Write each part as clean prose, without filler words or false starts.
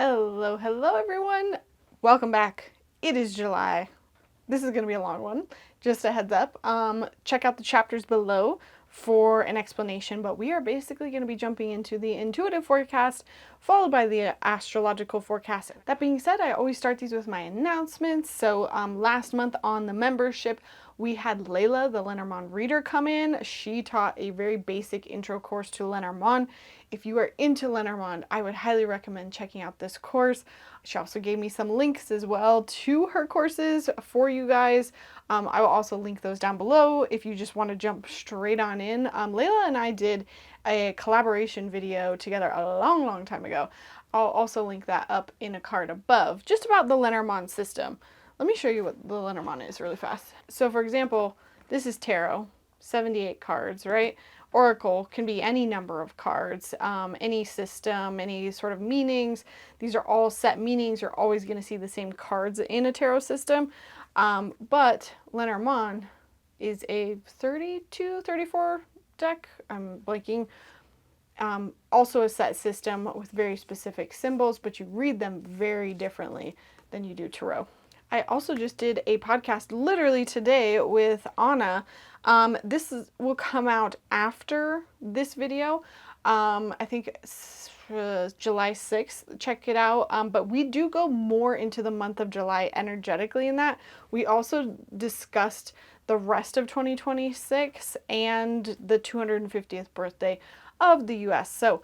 Hello everyone. Welcome back. It is July. This is going to be a long one. Just a heads up. Check out the chapters below for an explanation, but we are basically going to be jumping into the intuitive forecast followed by the astrological forecast. That being said, I always start these with my announcements. So last month on the membership, we had Layla, the Lenormand reader, come in. She taught a very basic intro course to Lenormand. If you are into Lenormand, I would highly recommend checking out this course. She also gave me some links as well to her courses for you guys. I will also link those down below if you just want to jump straight on in. Layla and I did a collaboration video together a long time ago. I'll also link that up in a card above, just about the Lenormand system. Let me show you what the Lenormand is really fast. So for example, this is tarot, 78 cards, right? Oracle can be any number of cards, any system, any sort of meanings. These are all set meanings. You're always going to see the same cards in a tarot system. But Lenormand is a 32, 34 deck. I'm blanking. Also a set system with very specific symbols, but you read them very differently than you do tarot. I also just did a podcast literally today with Anna. Will come out after this video. I think it's, July 6th. Check it out. But we do go more into the month of July energetically in that. We also discussed the rest of 2026 and the 250th birthday of the US. So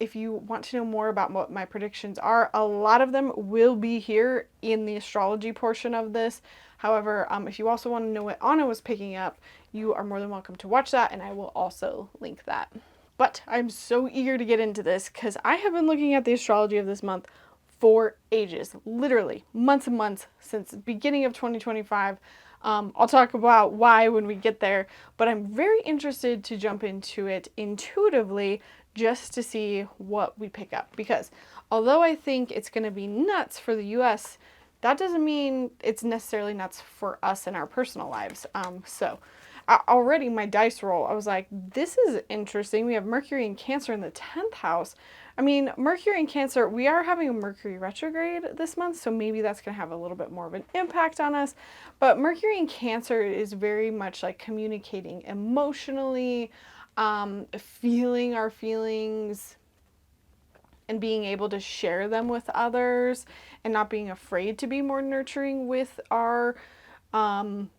if you want to know more about what my predictions are, a lot of them will be here in the astrology portion of this. However, if you also want to know what Anna was picking up, you are more than welcome to watch that, and I will also link that. But I'm so eager to get into this because I have been looking at the astrology of this month for ages, literally months and months since the beginning of 2025. I'll talk about why when we get there, but I'm very interested to jump into it intuitively just to see what we pick up. Because although I think it's going to be nuts for the US, that doesn't mean it's necessarily nuts for us in our personal lives. Already my dice roll, I was like, this is interesting. We have Mercury in Cancer in the 10th house. I mean, Mercury in Cancer, we are having a Mercury retrograde this month, so maybe that's going to have a little bit more of an impact on us. But Mercury in Cancer is very much like communicating emotionally, feeling our feelings, and being able to share them with others, and not being afraid to be more nurturing with our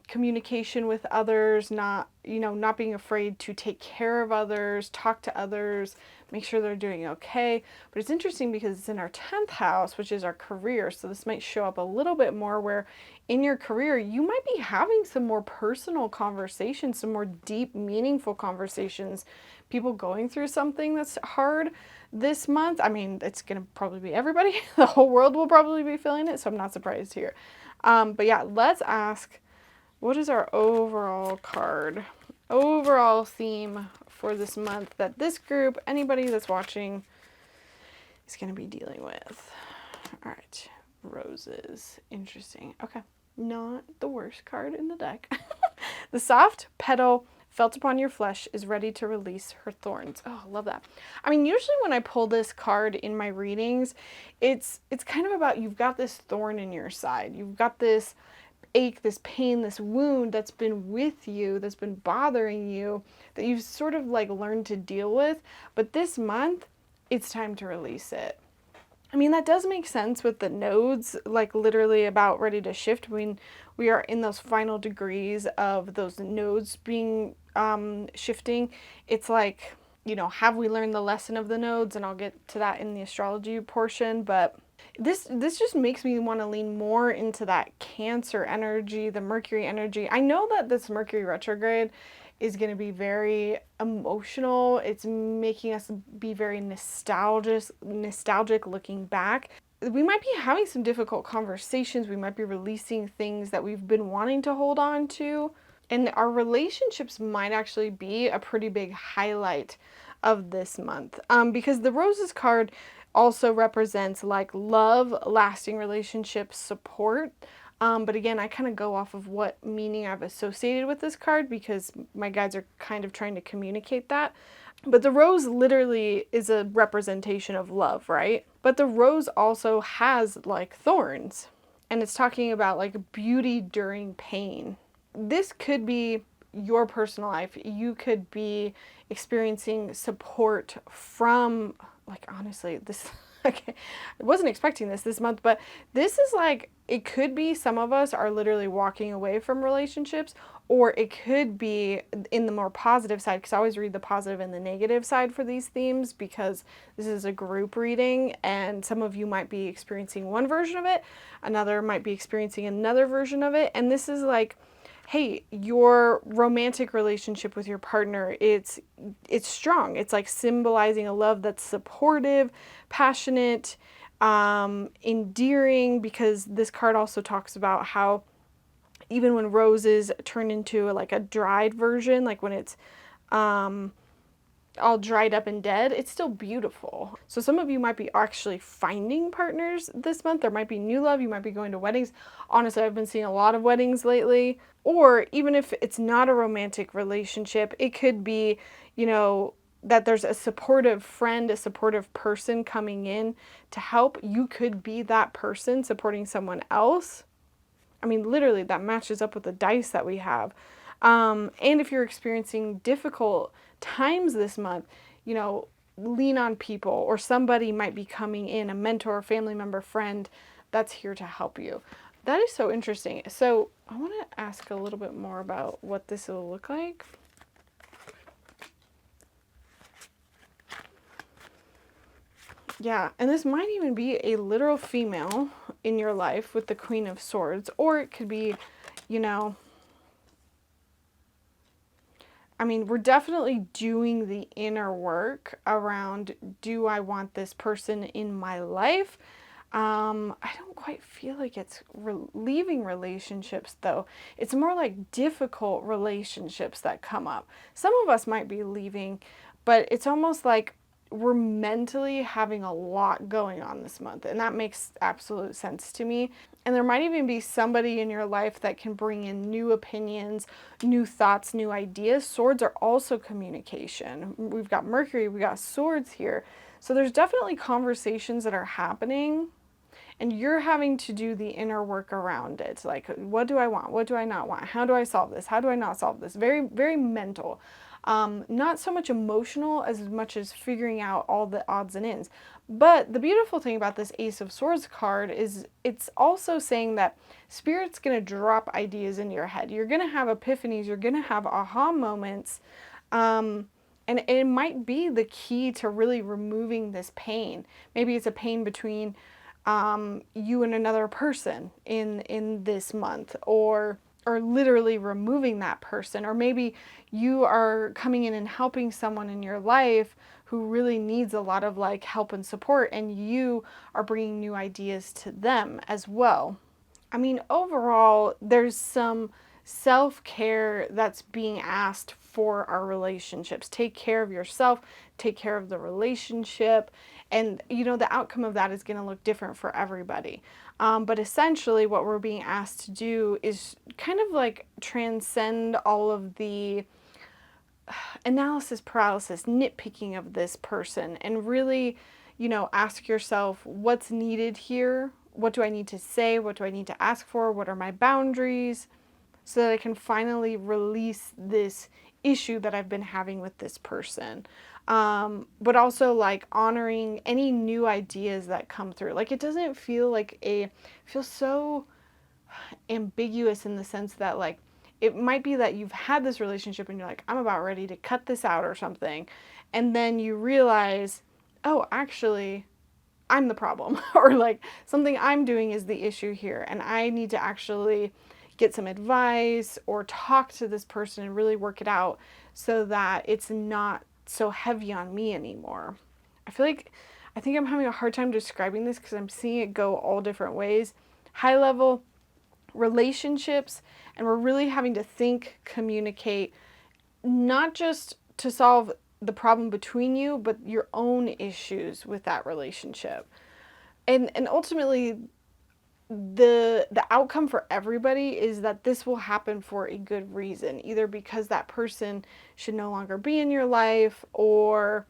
communication with others, not being afraid to take care of others, talk to others, make sure they're doing okay. But it's interesting because it's in our 10th house, which is our career. So this might show up a little bit more where in your career, you might be having some more personal conversations, some more deep, meaningful conversations, people going through something that's hard this month. I mean, it's going to probably be everybody. The whole world will probably be feeling it. So I'm not surprised here. But yeah, let's ask, what is our overall card, overall theme for this month that this group, anybody that's watching, is going to be dealing with? All right, roses. Interesting. Okay, not the worst card in the deck. The soft petal felt upon your flesh is ready to release her thorns. Oh, I love that. I mean, usually when I pull this card in my readings, it's kind of about you've got this thorn in your side. You've got this ache, this pain, this wound that's been with you, that's been bothering you, that you've sort of like learned to deal with. But this month, it's time to release it. I mean, that does make sense with the nodes, like literally about ready to shift. I mean, we are in those final degrees of those nodes being shifting. It's like, have we learned the lesson of the nodes? And I'll get to that in the astrology portion. But this just makes me want to lean more into that Cancer energy, the Mercury energy. I know that this Mercury retrograde is going to be very emotional. It's making us be very nostalgic looking back. We might be having some difficult conversations. We might be releasing things that we've been wanting to hold on to. And our relationships might actually be a pretty big highlight of this month. Because the Roses card also represents like love, lasting relationships, support. But again, I kind of go off of what meaning I've associated with this card because my guides are kind of trying to communicate that. But the rose literally is a representation of love, right? But the rose also has like thorns, and it's talking about like beauty during pain. This could be your personal life. You could be experiencing support from, like, honestly, this, okay, I wasn't expecting this month, but this is like, it could be some of us are literally walking away from relationships, or it could be in the more positive side, because I always read the positive and the negative side for these themes, because this is a group reading, and some of you might be experiencing one version of it, another might be experiencing another version of it, and this is like, hey, your romantic relationship with your partner, it's strong. It's like symbolizing a love that's supportive, passionate, endearing, because this card also talks about how even when roses turn into like a dried version, like when it's all dried up and dead, it's still beautiful. So some of you might be actually finding partners this month. There might be new love. You might be going to weddings. Honestly, I've been seeing a lot of weddings lately. Or even if it's not a romantic relationship, it could be, you know, that there's a supportive friend, a supportive person coming in to help. You could be that person supporting someone else. I mean, literally, that matches up with the dice that we have. And if you're experiencing difficult times this month, you know, lean on people, or somebody might be coming in, a mentor, family member, friend that's here to help you. That is so interesting. So I want to ask a little bit more about what this will look like. Yeah, and this might even be a literal female in your life with the Queen of Swords, or it could be, you know, I mean, we're definitely doing the inner work around, do I want this person in my life? I don't quite feel like it's leaving relationships, though. It's more like difficult relationships that come up. Some of us might be leaving, but it's almost like we're mentally having a lot going on this month, and that makes absolute sense to me. And there might even be somebody in your life that can bring in new opinions, new thoughts, new ideas. Swords are also communication. We've got Mercury, we got swords here. So there's definitely conversations that are happening, and you're having to do the inner work around it. Like, what do I want? What do I not want? How do I solve this? How do I not solve this? Very, very mental. Not so much emotional as much as figuring out all the odds and ends. But the beautiful thing about this Ace of Swords card is it's also saying that Spirit's going to drop ideas into your head. You're going to have epiphanies. You're going to have aha moments. And it might be the key to really removing this pain. Maybe it's a pain between you and another person in this month, or literally removing that person, or maybe you are coming in and helping someone in your life who really needs a lot of like help and support, and you are bringing new ideas to them as well. I mean, overall, there's some self-care that's being asked for our relationships. Take care of yourself, take care of the relationship, and you know, the outcome of that is going to look different for everybody. But essentially what we're being asked to do is kind of like transcend all of the analysis paralysis, nitpicking of this person, and really, you know, ask yourself, what's needed here? What do I need to say? What do I need to ask for? What are my boundaries? So that I can finally release this issue that I've been having with this person. But also like honoring any new ideas that come through. Like, it doesn't feel like it feels so ambiguous in the sense that like, it might be that you've had this relationship and you're like, I'm about ready to cut this out or something. And then you realize, oh, actually, I'm the problem. Or like, something I'm doing is the issue here. And I need to actually get some advice or talk to this person and really work it out so that it's not so heavy on me anymore. I think I'm having a hard time describing this because I'm seeing it go all different ways. High level, relationships, and we're really having to think, communicate, not just to solve the problem between you, but your own issues with that relationship. And ultimately, the outcome for everybody is that this will happen for a good reason, either because that person should no longer be in your life, or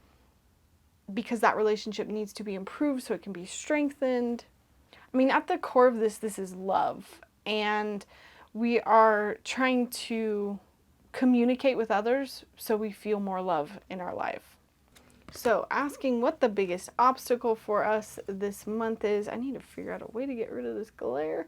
because that relationship needs to be improved so it can be strengthened. I mean, at the core of this is love, and we are trying to communicate with others so we feel more love in our life. So, asking what the biggest obstacle for us this month is. I need to figure out a way to get rid of this glare.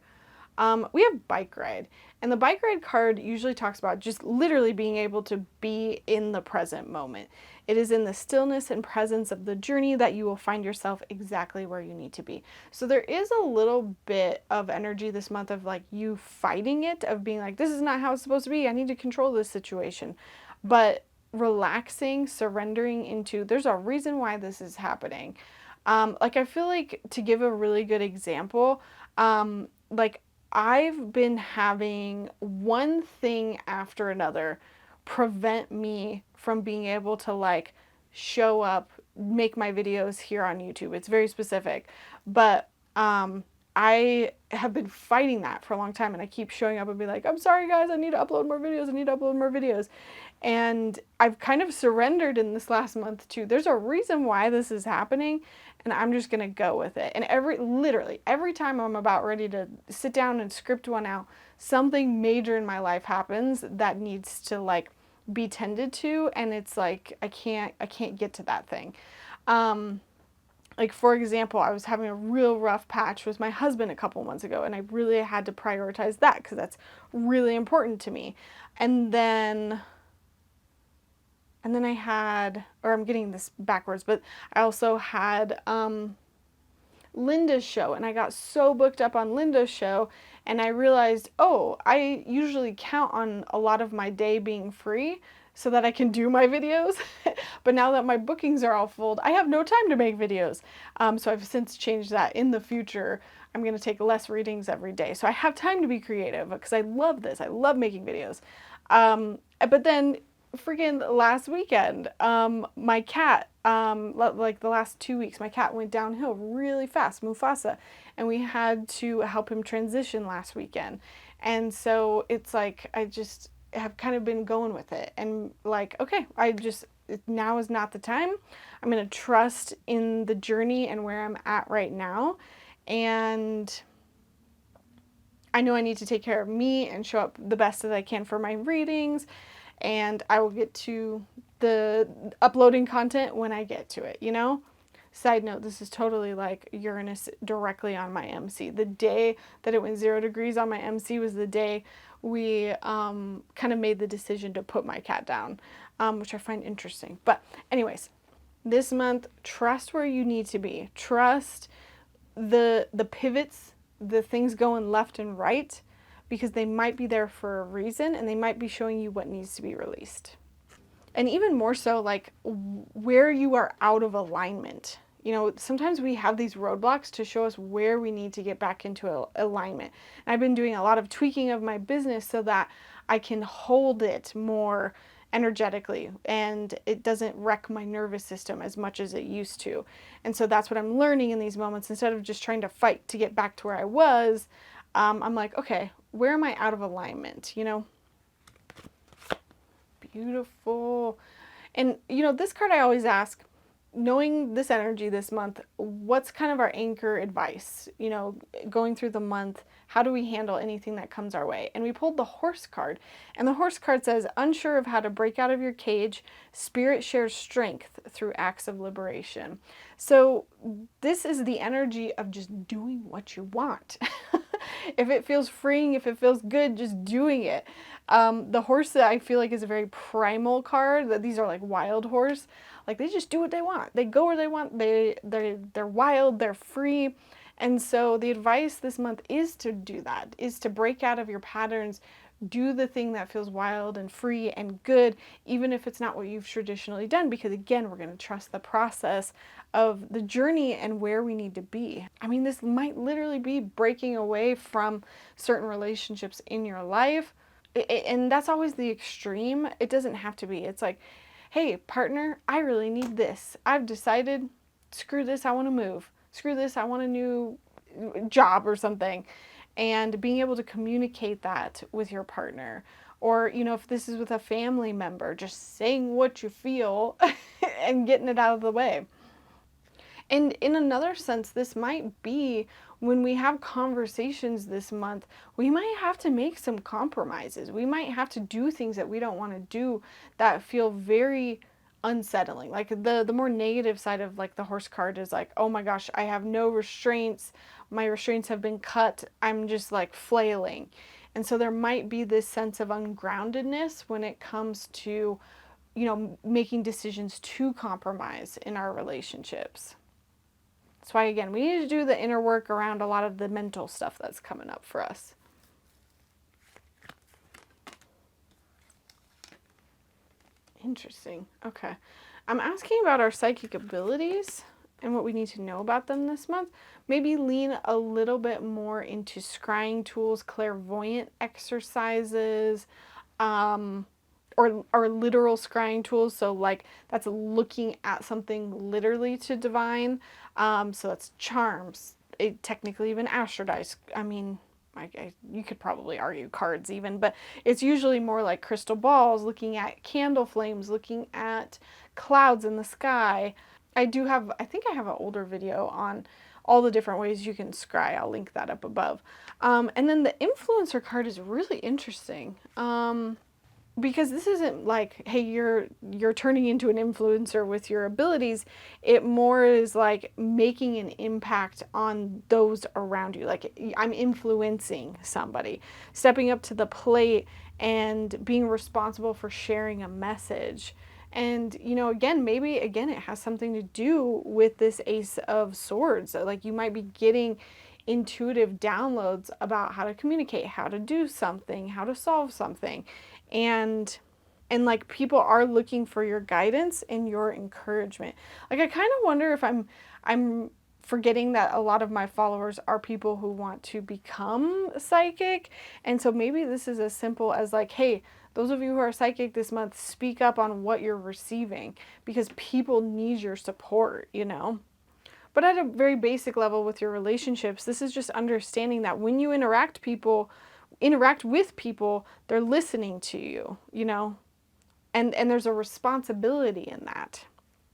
We have bike ride, and the bike ride card usually talks about just literally being able to be in the present moment. It is in the stillness and presence of the journey that you will find yourself exactly where you need to be. So there is a little bit of energy this month of like you fighting it, of being like, this is not how it's supposed to be. I need to control this situation. But relaxing, surrendering into, there's a reason why this is happening. Like I feel like, to give a really good example, like I've been having one thing after another prevent me from being able to like show up, make my videos here on YouTube. It's very specific, but I have been fighting that for a long time, and I keep showing up and be like, I'm sorry guys, I need to upload more videos. I need to upload more videos. And I've kind of surrendered in this last month too. There's a reason why this is happening, and I'm just gonna go with it. And literally every time I'm about ready to sit down and script one out, something major in my life happens that needs to like be tended to, and it's like I can't get to that thing. Like for example, I was having a real rough patch with my husband a couple months ago, and I really had to prioritize that because that's really important to me. And then I had, or I'm getting this backwards, but I also had Linda's show, and I got so booked up on Linda's show, and I realized, oh, I usually count on a lot of my day being free so that I can do my videos. But now that my bookings are all full, I have no time to make videos. So I've since changed that. In the future, I'm going to take less readings every day, so I have time to be creative because I love this. I love making videos. But then freaking last weekend, my cat, like the last 2 weeks, my cat went downhill really fast, Mufasa, and we had to help him transition last weekend. And so it's like, I just have kind of been going with it, and like, okay, now is not the time. I'm going to trust in the journey and where I'm at right now. And I know I need to take care of me and show up the best that I can for my readings, and I will get to the uploading content when I get to it, you know? Side note, this is totally like Uranus directly on my MC. The day that it went 0 degrees on my MC was the day we kind of made the decision to put my cat down, which I find interesting. But anyways, this month, trust where you need to be. Trust the pivots, the things going left and right, because they might be there for a reason, and they might be showing you what needs to be released. And even more so, like where you are out of alignment. You know, sometimes we have these roadblocks to show us where we need to get back into alignment. And I've been doing a lot of tweaking of my business so that I can hold it more energetically and it doesn't wreck my nervous system as much as it used to. And so that's what I'm learning in these moments. Instead of just trying to fight to get back to where I was, I'm like, okay, where am I out of alignment, you know? Beautiful. And you know, this card I always ask, knowing this energy this month, what's kind of our anchor advice, you know, going through the month? How do we handle anything that comes our way? And we pulled the horse card, and the horse card says, unsure of how to break out of your cage, spirit shares strength through acts of liberation. So this is the energy of just doing what you want. If it feels freeing, if it feels good, just doing it. The horse that I feel like is a very primal card, that these are like wild horse. Like they just do what they want. They go where they want. They're wild, they're free. And so the advice this month is to do that, is to break out of your patterns, do the thing that feels wild and free and good, even if it's not what you've traditionally done, because again, we're going to trust the process of the journey and where we need to be. I mean, this might literally be breaking away from certain relationships in your life. And that's always the extreme. It doesn't have to be. It's like, hey, partner, I really need this. I've decided, screw this, I want to move. Screw this, I want a new job or something, and being able to communicate that with your partner. Or, if this is with a family member, just saying what you feel and getting it out of the way. And in another sense, this might be when we have conversations this month, we might have to make some compromises. We might have to do things that we don't want to do that feel very unsettling. Like the more negative side of like the horse card is like, oh my gosh, I have no restraints. My restraints have been cut. I'm just like flailing. And so there might be this sense of ungroundedness when it comes to, making decisions to compromise in our relationships. That's why, again, we need to do the inner work around a lot of the mental stuff that's coming up for us. Interesting. Okay. I'm asking about our psychic abilities and what we need to know about them this month. Maybe lean a little bit more into scrying tools, clairvoyant exercises, or literal scrying tools. So like that's looking at something literally to divine. So that's charms, technically even astro dice. I mean, you could probably argue cards even, but it's usually more like crystal balls, looking at candle flames, looking at clouds in the sky. I think I have an older video on all the different ways you can scry. I'll link that up above. And then the influencer card is really interesting. Because this isn't like, hey, you're turning into an influencer with your abilities. It more is like making an impact on those around you. Like I'm influencing somebody, stepping up to the plate and being responsible for sharing a message. And, maybe it has something to do with this Ace of Swords. Like you might be getting intuitive downloads about how to communicate, how to do something, how to solve something. And like people are looking for your guidance and your encouragement. Like I kind of wonder if I'm forgetting that a lot of my followers are people who want to become psychic. And so maybe this is as simple as like, hey, those of you who are psychic this month, speak up on what you're receiving because people need your support, But at a very basic level with your relationships, this is just understanding that when you interact with people, they're listening to you, and there's a responsibility in that,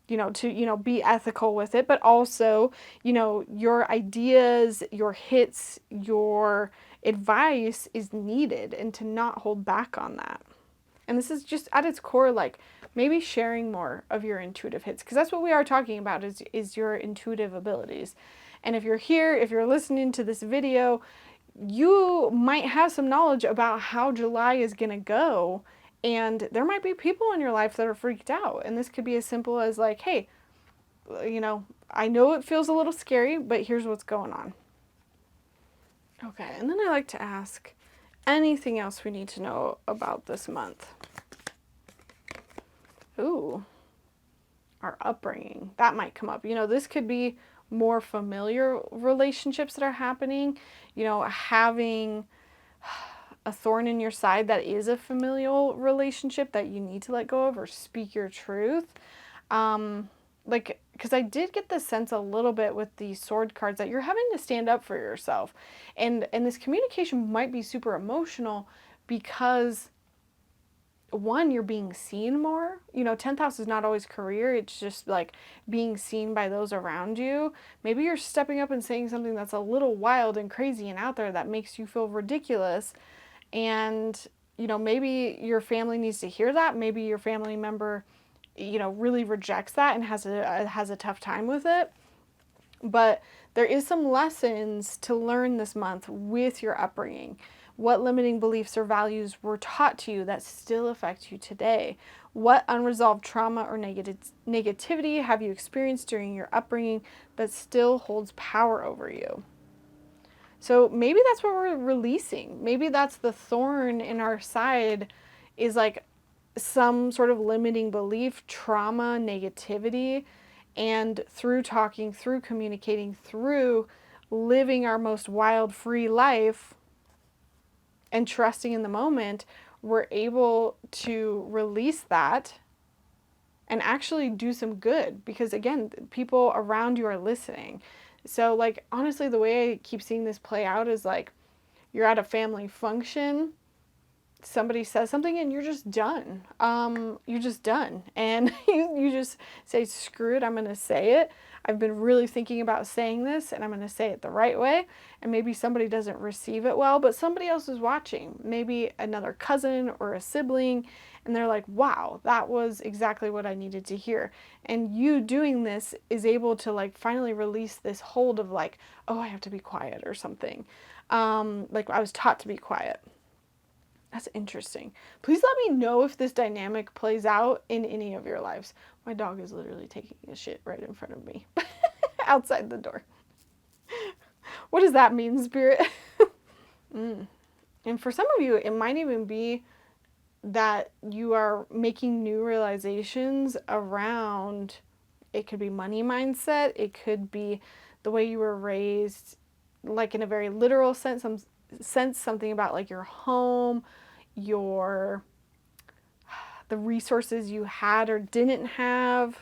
to, be ethical with it, but also, your ideas, your hits, your advice is needed and to not hold back on that. And this is just at its core, like maybe sharing more of your intuitive hits, because that's what we are talking about is your intuitive abilities. And if you're listening to this video, you might have some knowledge about how July is going to go. And there might be people in your life that are freaked out. And this could be as simple as like, hey, I know it feels a little scary, but here's what's going on. Okay, and then I like to ask, anything else we need to know about this month? Ooh, our upbringing. That might come up. This could be more familiar relationships that are happening. Having a thorn in your side that is a familial relationship that you need to let go of or speak your truth. Because I did get the sense a little bit with the sword cards that you're having to stand up for yourself. And this communication might be super emotional because, one, you're being seen more. 10th house is not always career. It's just like being seen by those around you. Maybe you're stepping up and saying something that's a little wild and crazy and out there that makes you feel ridiculous. And, maybe your family needs to hear that. Maybe your family member, really rejects that and has a tough time with it. But there is some lessons to learn this month with your upbringing. What limiting beliefs or values were taught to you that still affect you today? What unresolved trauma or negativity have you experienced during your upbringing that still holds power over you? So maybe that's what we're releasing. Maybe that's the thorn in our side, is like some sort of limiting belief, trauma, negativity. And through talking, through communicating, through living our most wild, free life and trusting in the moment, we're able to release that and actually do some good. Because again, people around you are listening. So, like, honestly, the way I keep seeing this play out is like you're at a family function, somebody says something and you're just done. You're just done. And you just say, screw it, I'm going to say it. I've been really thinking about saying this and I'm going to say it the right way. And maybe somebody doesn't receive it well, but somebody else is watching. Maybe another cousin or a sibling. And they're like, wow, that was exactly what I needed to hear. And you doing this is able to like finally release this hold of like, oh, I have to be quiet or something. Like I was taught to be quiet. That's interesting. Please let me know if this dynamic plays out in any of your lives. My dog is literally taking a shit right in front of me outside the door. What does that mean, Spirit? And for some of you, it might even be that you are making new realizations around, it could be money mindset, it could be the way you were raised, like in a very literal sense, something about like your home, the resources you had or didn't have.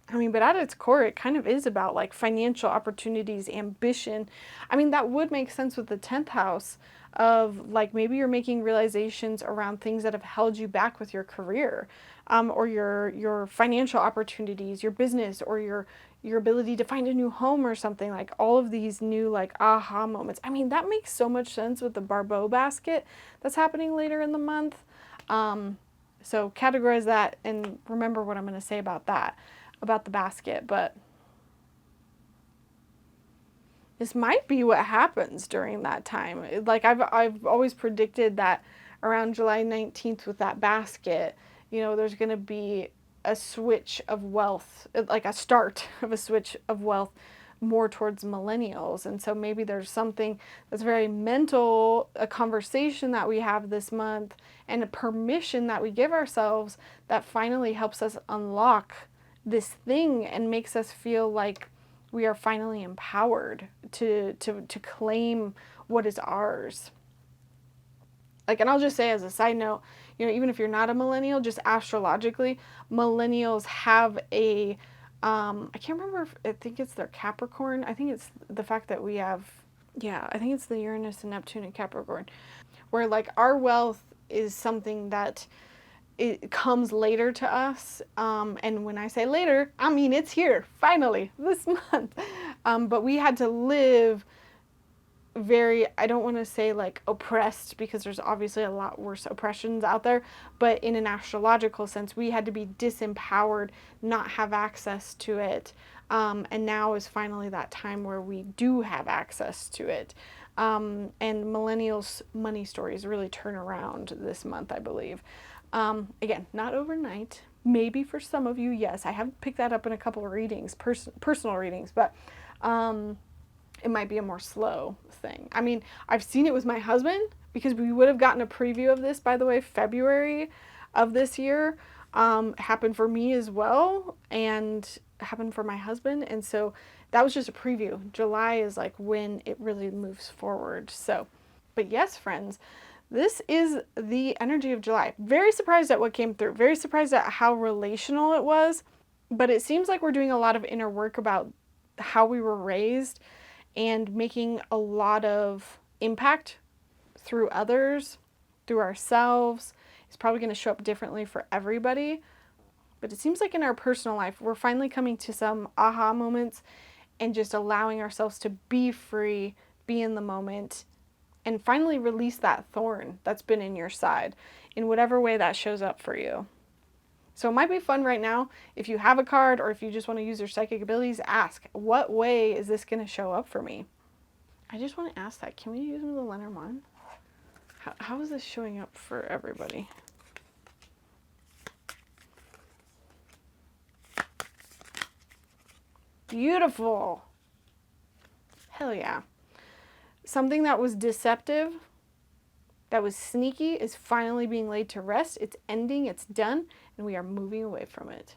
I mean, but at its core, it kind of is about like financial opportunities, ambition. I mean, that would make sense with the 10th house of like maybe you're making realizations around things that have held you back with your career, or your financial opportunities, your business, or your ability to find a new home or something. Like all of these new like aha moments. I mean, that makes so much sense with the Barbeau basket that's happening later in the month. So categorize that and remember what I'm going to say about that, about the basket. But this might be what happens during that time. Like I've always predicted that around July 19th with that basket, you know, there's going to be a switch of wealth, like a start of a switch of wealth more towards millennials. And so maybe there's something that's very mental, a conversation that we have this month and a permission that we give ourselves that finally helps us unlock this thing and makes us feel like we are finally empowered to claim what is ours. Like, and I'll just say as a side note, you know, even if you're not a millennial, just astrologically, millennials have a, I can't remember if, I think it's their Capricorn. I think it's the fact that we have, yeah, I think it's the Uranus and Neptune and Capricorn, where like our wealth is something that it comes later to us. And when I say later, I mean it's here, finally, this month. But we had to live very, I don't want to say like oppressed because there's obviously a lot worse oppressions out there, but in an astrological sense, we had to be disempowered, not have access to it. And now is finally that time where we do have access to it. And millennials' money stories really turn around this month, I believe. Again, not overnight. Maybe for some of you, yes. I have picked that up in a couple of readings, personal readings, but it might be a more slow thing. I mean, I've seen it with my husband because we would have gotten a preview of this, by the way, February of this year. Happened for me as well and happened for my husband. And so that was just a preview. July is like when it really moves forward. So, but yes, friends, this is the energy of July. Very surprised at what came through. Very surprised at how relational it was. But it seems like we're doing a lot of inner work about how we were raised and making a lot of impact through others, through ourselves. It's probably going to show up differently for everybody. But it seems like in our personal life, we're finally coming to some aha moments and just allowing ourselves to be free, be in the moment, and finally release that thorn that's been in your side in whatever way that shows up for you. So it might be fun right now, if you have a card or if you just want to use your psychic abilities, ask, what way is this going to show up for me? I just want to ask that. Can we use the Lenormand? How is this showing up for everybody? Beautiful. Hell yeah. Something that was deceptive, that was sneaky, is finally being laid to rest. It's ending, it's done, and we are moving away from it.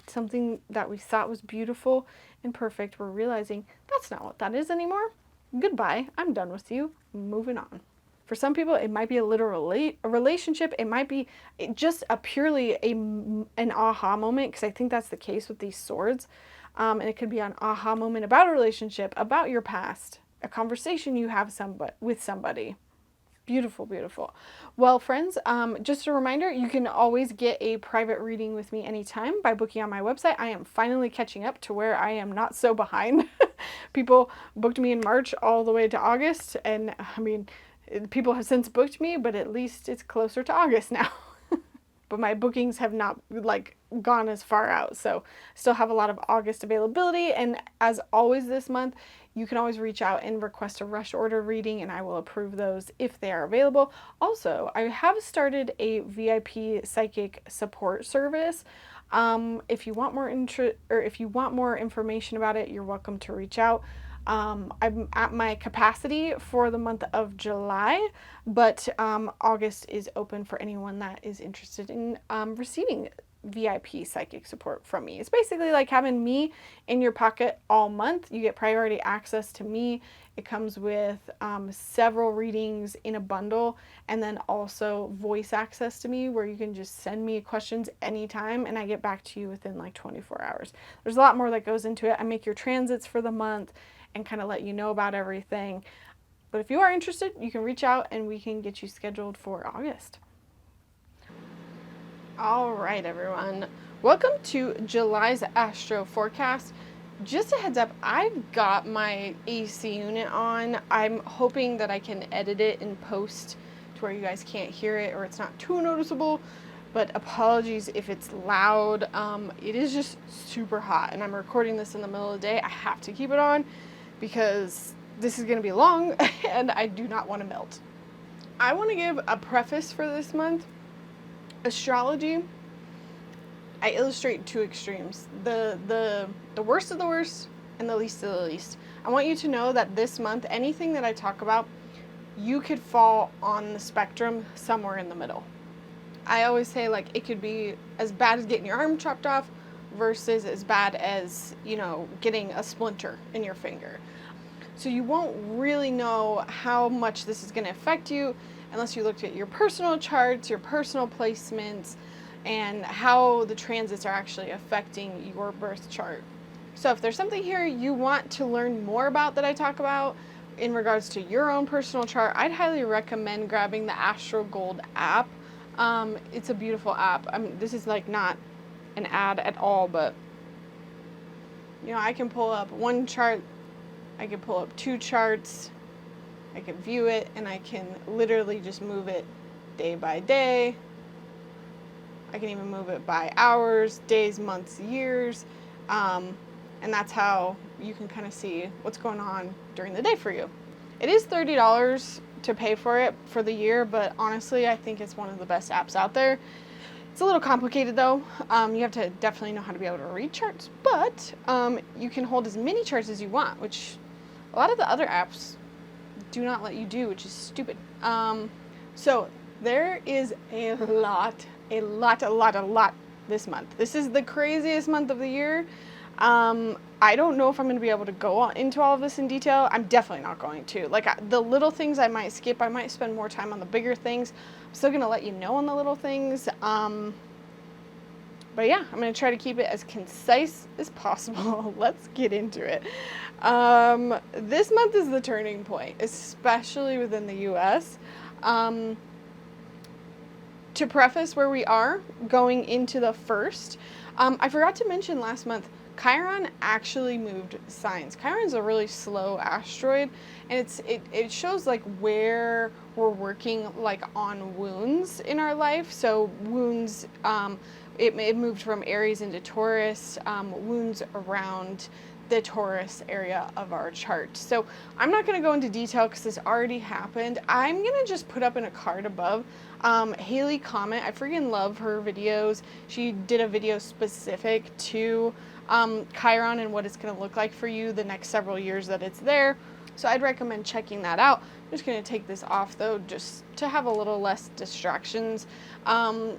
Something that we thought was beautiful and perfect, we're realizing that's not what that is anymore. Goodbye, I'm done with you, moving on. For some people, it might be a literal a relationship. It might be just a purely an aha moment, because I think that's the case with these swords. And it could be an aha moment about a relationship, about your past, a conversation you have with somebody. Beautiful, beautiful. Well, friends, just a reminder, you can always get a private reading with me anytime by booking on my website. I am finally catching up to where I am not so behind. People booked me in March all the way to August, and I mean, people have since booked me, but at least it's closer to August now. But my bookings have not gone as far out, so still have a lot of August availability. And as always this month, you can always reach out and request a rush order reading, and I will approve those if they are available. Also, I have started a VIP psychic support service. If you want more information about it, you're welcome to reach out. I'm at my capacity for the month of July, but August is open for anyone that is interested in receiving VIP psychic support from me. It's basically like having me in your pocket all month. You get priority access to me. It comes with several readings in a bundle, and then also voice access to me where you can just send me questions anytime and I get back to you within like 24 hours. There's a lot more that goes into it. I make your transits for the month and kind of let you know about everything. But if you are interested, you can reach out and we can get you scheduled for August. All right, everyone. Welcome to July's Astro Forecast. Just a heads up, I've got my AC unit on. I'm hoping that I can edit it in post to where you guys can't hear it or it's not too noticeable. But apologies if it's loud. It is just super hot and I'm recording this in the middle of the day. I have to keep it on because this is going to be long and I do not want to melt. I want to give a preface for this month. Astrology, I illustrate two extremes, the worst of the worst and the least of the least. I want you to know that this month, anything that I talk about, you could fall on the spectrum somewhere in the middle. I always say, like, it could be as bad as getting your arm chopped off versus as bad as, getting a splinter in your finger. So you won't really know how much this is going to affect you unless you looked at your personal charts, your personal placements, and how the transits are actually affecting your birth chart. So if there's something here you want to learn more about that I talk about in regards to your own personal chart, I'd highly recommend grabbing the Astro Gold app. It's a beautiful app. This is like not an ad at all, but I can pull up one chart, I can pull up two charts, I can view it, and I can literally just move it day by day. I can even move it by hours, days, months, years, and that's how you can kind of see what's going on during the day for you. It is $30 to pay for it for the year, but honestly, I think it's one of the best apps out there. It's a little complicated though. You have to definitely know how to be able to read charts, but you can hold as many charts as you want, which a lot of the other apps do not let you do, which is stupid. So there is a lot this month. This is the craziest month of the year. I don't know if I'm going to be able to go into all of this in detail. I'm definitely not going to. The little things I might skip. I might spend more time on the bigger things. I'm still going to let you know on the little things. But yeah, I'm going to try to keep it as concise as possible. Let's get into it. This month is the turning point, especially within the US. To preface where we are going into the first, I forgot to mention last month, Chiron actually moved signs. Chiron's a really slow asteroid, and it shows like where we're working like on wounds in our life. So wounds, it moved from Aries into Taurus, wounds around the Taurus area of our chart. So I'm not going to go into detail because this already happened. I'm going to just put up in a card above Haley Comet. I freaking love her videos. She did a video specific to Chiron and what it's going to look like for you the next several years that it's there. So I'd recommend checking that out. I'm just going to take this off though, just to have a little less distractions.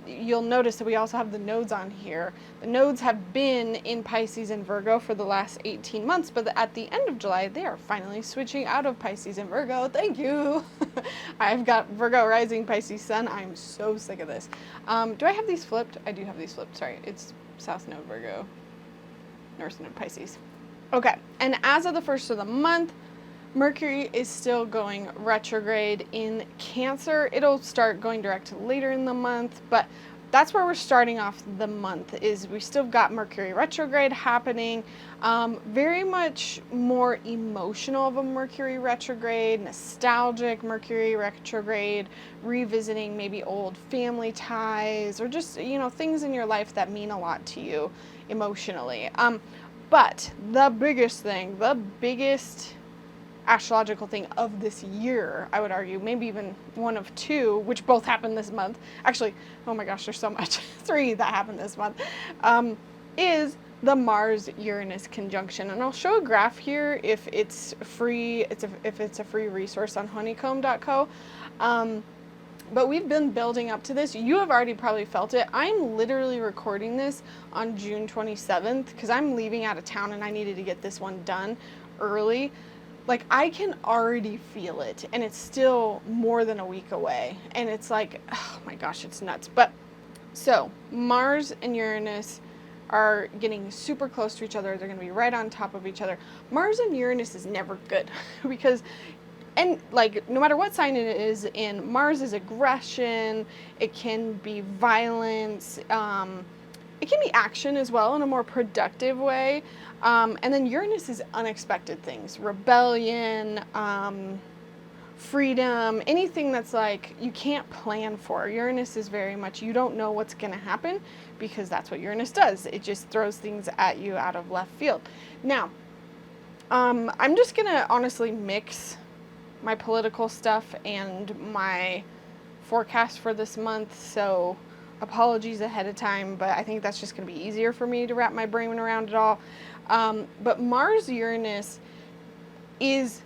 You'll notice that we also have the nodes on here. The nodes have been in Pisces and Virgo for the last 18 months, but at the end of July, they are finally switching out of Pisces and Virgo. Thank you. I've got Virgo rising, Pisces sun. I'm so sick of this. Do I have these flipped? I do have these flipped. Sorry, it's South Node Virgo. North Node Pisces. Okay, and as of the first of the month, Mercury is still going retrograde in Cancer. It'll start going direct later in the month, but that's where we're starting off the month, is we still got Mercury retrograde happening. Very much more emotional of a Mercury retrograde, nostalgic Mercury retrograde, revisiting maybe old family ties or just, things in your life that mean a lot to you emotionally. But the biggest astrological thing of this year, I would argue, maybe even one of two, which both happened this month. Actually, oh my gosh, there's so much. 3 that happened this month, is the Mars-Uranus conjunction. And I'll show a graph here if it's free. If it's a free resource on honeycomb.co. But we've been building up to this. You have already probably felt it. I'm literally recording this on June 27th because I'm leaving out of town and I needed to get this one done early. Like, I can already feel it, and it's still more than a week away. And it's like, oh my gosh, it's nuts. But so Mars and Uranus are getting super close to each other. They're going to be right on top of each other. Mars and Uranus is never good because, and like, no matter what sign it is in, Mars is aggression. It can be violence. It can be action as well in a more productive way. And then Uranus is unexpected things, rebellion, freedom, anything that's like you can't plan for. Uranus is very much, you don't know what's going to happen because that's what Uranus does. It just throws things at you out of left field. Now, I'm just going to honestly mix my political stuff and my forecast for this month. So apologies ahead of time, but I think that's just going to be easier for me to wrap my brain around it all. But Mars-Uranus is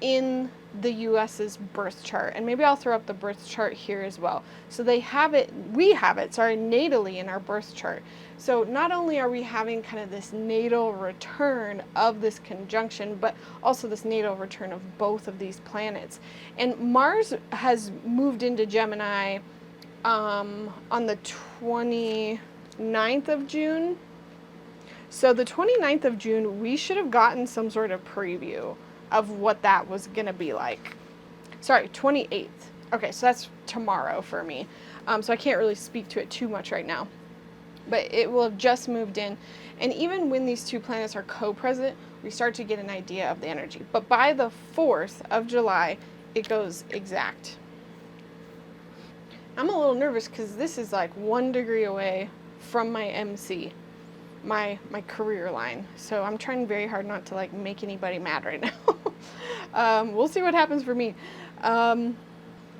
in the US's birth chart, and maybe I'll throw up the birth chart here as well. So we have it, natally in our birth chart. So not only are we having kind of this natal return of this conjunction, but also this natal return of both of these planets. And Mars has moved into Gemini on the 29th of June. So the 29th of June, we should have gotten some sort of preview of what that was going to be like. Sorry, 28th. Okay, so that's tomorrow for me. So I can't really speak to it too much right now. But it will have just moved in. And even when these two planets are co-present, we start to get an idea of the energy. But by the 4th of July, it goes exact. I'm a little nervous because this is like 1 degree away from my MC, my career line. So I'm trying very hard not to like make anybody mad right now. We'll see what happens for me.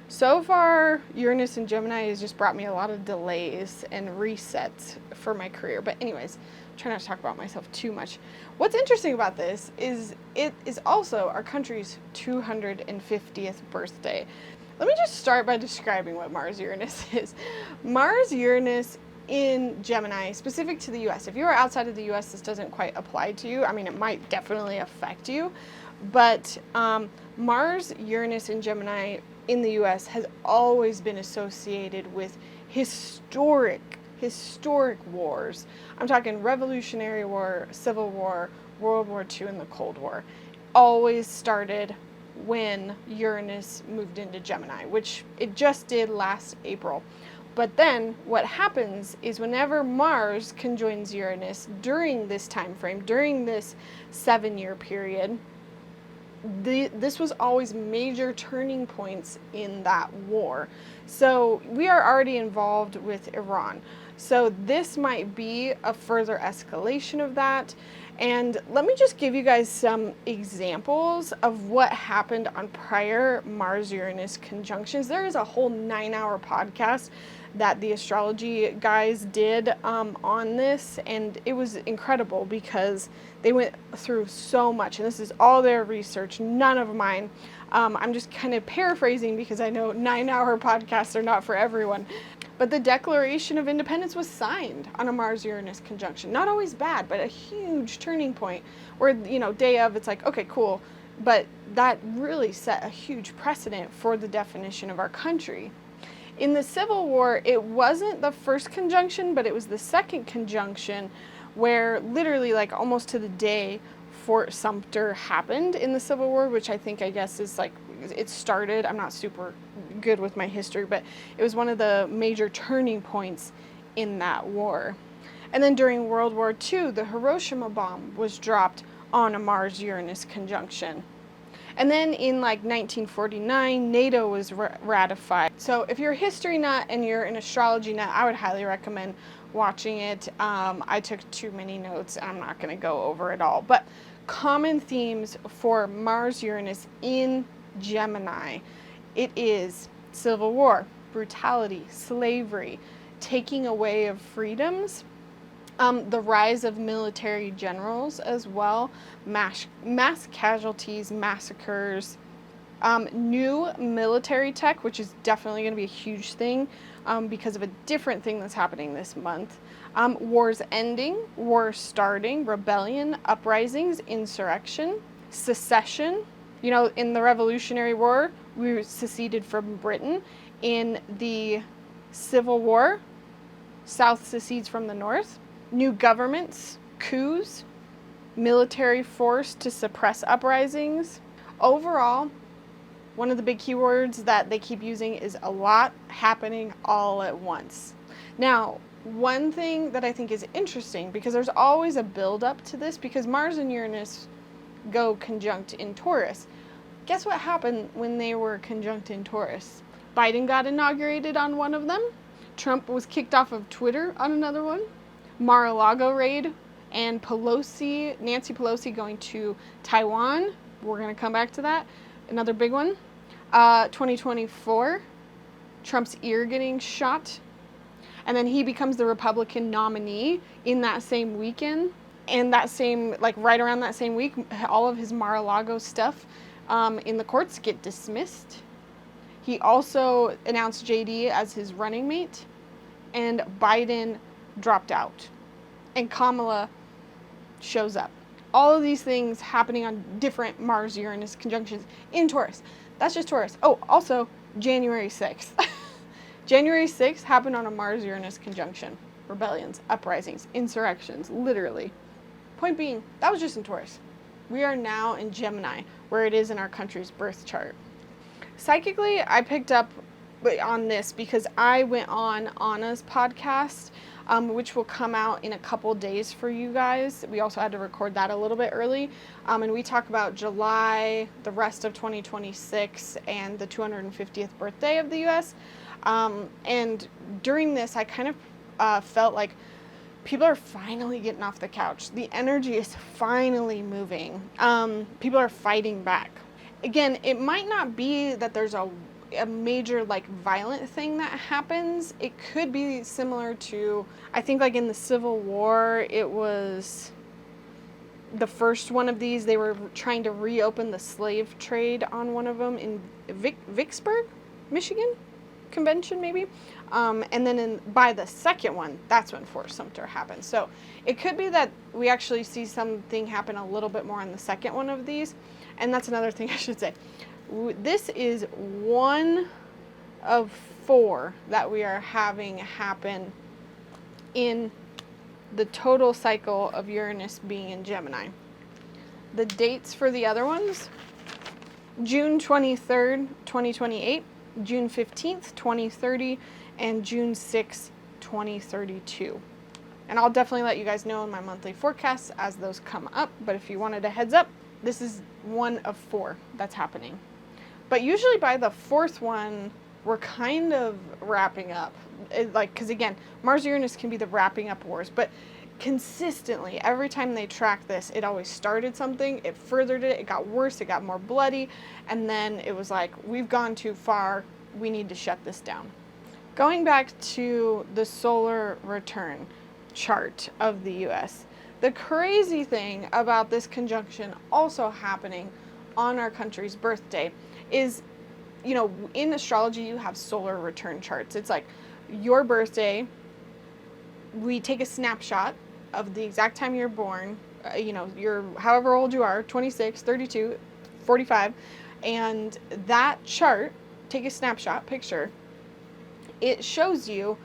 So far, Uranus and Gemini has just brought me a lot of delays and resets for my career. But anyways, try not to talk about myself too much. What's interesting about this is it is also our country's 250th birthday. Let me just start by describing what Mars-Uranus is. Mars-Uranus in Gemini, specific to the US. If you are outside of the US, this doesn't quite apply to you. I mean, it might definitely affect you. But Mars-Uranus in Gemini in the US has always been associated with historic wars. I'm talking Revolutionary War, Civil War, World War II, and the Cold War. Always started when Uranus moved into Gemini, which it just did last April. But then what happens is whenever Mars conjoins Uranus during this time frame, during this 7-year period, this was always major turning points in that war. So we are already involved with Iran. So this might be a further escalation of that. And let me just give you guys some examples of what happened on prior Mars-Uranus conjunctions. There is a whole 9-hour podcast that the Astrology guys did on this, and it was incredible because they went through so much, and this is all their research, none of mine. I'm just kind of paraphrasing because I know 9-hour podcasts are not for everyone. But the Declaration of Independence was signed on a Mars-Uranus conjunction. Not always bad, but a huge turning point where, day of, it's like, okay, cool. But that really set a huge precedent for the definition of our country. In the Civil War, it wasn't the first conjunction, but it was the second conjunction where literally like almost to the day Fort Sumter happened in the Civil War, which I guess is like, it started, I'm not super good with my history, but it was one of the major turning points in that war. And then during World War II, the Hiroshima bomb was dropped on a Mars-Uranus conjunction. And then in like 1949, NATO was ratified. So if you're a history nut and you're an astrology nut, I would highly recommend watching it. I took too many notes and I'm not going to go over it all. But common themes for Mars-Uranus in Gemini, it is civil war, brutality, slavery, taking away of freedoms, the rise of military generals as well, mass casualties, massacres, new military tech, which is definitely going to be a huge thing because of a different thing that's happening this month. Wars ending, wars starting, rebellion, uprisings, insurrection, secession. You know, in the Revolutionary War, we seceded from Britain. In the Civil War, South secedes from the North. New governments, coups, military force to suppress uprisings. Overall, one of the big keywords that they keep using is a lot happening all at once. Now, one thing that I think is interesting, because there's always a build-up to this, because Mars and Uranus go conjunct in Taurus. Guess what happened when they were conjunct in Taurus? Biden got inaugurated on one of them. Trump was kicked off of Twitter on another one. Mar-a-Lago raid, and Nancy Pelosi going to Taiwan. We're going to come back to that. Another big one. 2024, Trump's ear getting shot. And then he becomes the Republican nominee in that same weekend. And that same, like right around that same week, all of his Mar-a-Lago stuff in the courts get dismissed. He also announced JD as his running mate. And Biden dropped out and Kamala shows up. All of these things happening on different Mars-Uranus conjunctions in Taurus. That's just Taurus. Oh, also January 6th. January 6th happened on a Mars-Uranus conjunction. Rebellions, uprisings, insurrections, literally. Point being, that was just in Taurus. We are now in Gemini, where it is in our country's birth chart. Psychically, I picked up on this because I went on Anna's podcast, which will come out in a couple days for you guys. We also had to record that a little bit early. And we talk about July, the rest of 2026, and the 250th birthday of the U.S. And during this, I kind of felt like people are finally getting off the couch. The energy is finally moving. People are fighting back. Again, it might not be that there's a major like violent thing that happens. It could be similar to, I think like in the Civil War, it was the first one of these. They were trying to reopen the slave trade on one of them in Vicksburg, Michigan convention maybe. And then by the second one, that's when Fort Sumter happened. So it could be that we actually see something happen a little bit more on the second one of these. And that's another thing I should say. This is one of 4 that we are having happen in the total cycle of Uranus being in Gemini. The dates for the other ones, June 23rd, 2028, June 15th, 2030, and June 6th, 2032. And I'll definitely let you guys know in my monthly forecasts as those come up. But if you wanted a heads up, this is one of 4 that's happening. But usually by the 4th one, we're kind of wrapping up. Because again, Mars-Uranus can be the wrapping up wars. But consistently, every time they track this, it always started something, it furthered it, it got worse, it got more bloody. And then it was like, we've gone too far, we need to shut this down. Going back to the solar return chart of the US, the crazy thing about this conjunction also happening on our country's birthday is, you know, in astrology you have solar return charts. It's like your birthday, we take a snapshot of the exact time you're born, you know, you're however old you are, 26, 32, 45, and that chart, take a snapshot picture, it shows you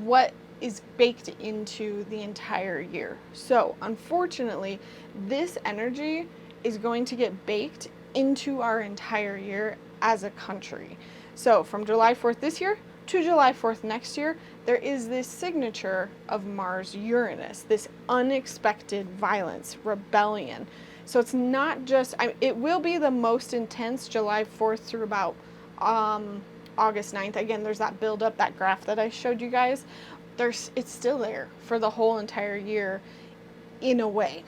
what is baked into the entire year. So unfortunately, this energy is going to get baked into our entire year as a country. So from July 4th this year to July 4th next year, there is this signature of Mars-Uranus, this unexpected violence, rebellion. So it's not just, it will be the most intense July 4th through about August 9th. Again, there's that build-up, that graph that I showed you guys. It's still there for the whole entire year in a way.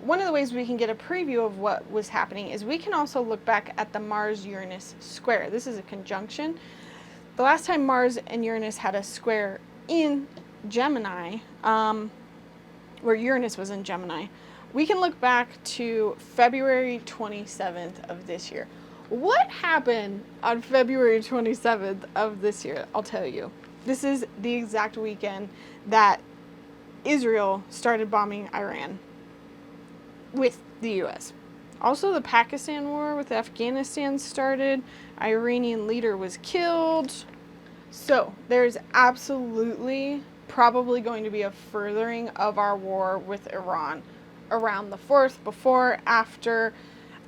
One of the ways we can get a preview of what was happening is we can also look back at the Mars-Uranus square. This is a conjunction. The last time Mars and Uranus had a square in Gemini, where Uranus was in Gemini, we can look back to February 27th of this year. What happened on February 27th of this year? I'll tell you. This is the exact weekend that Israel started bombing Iran with the U.S. Also, the Pakistan war with Afghanistan started. Iranian leader was killed. So there's absolutely probably going to be a furthering of our war with Iran around the 4th, before, after.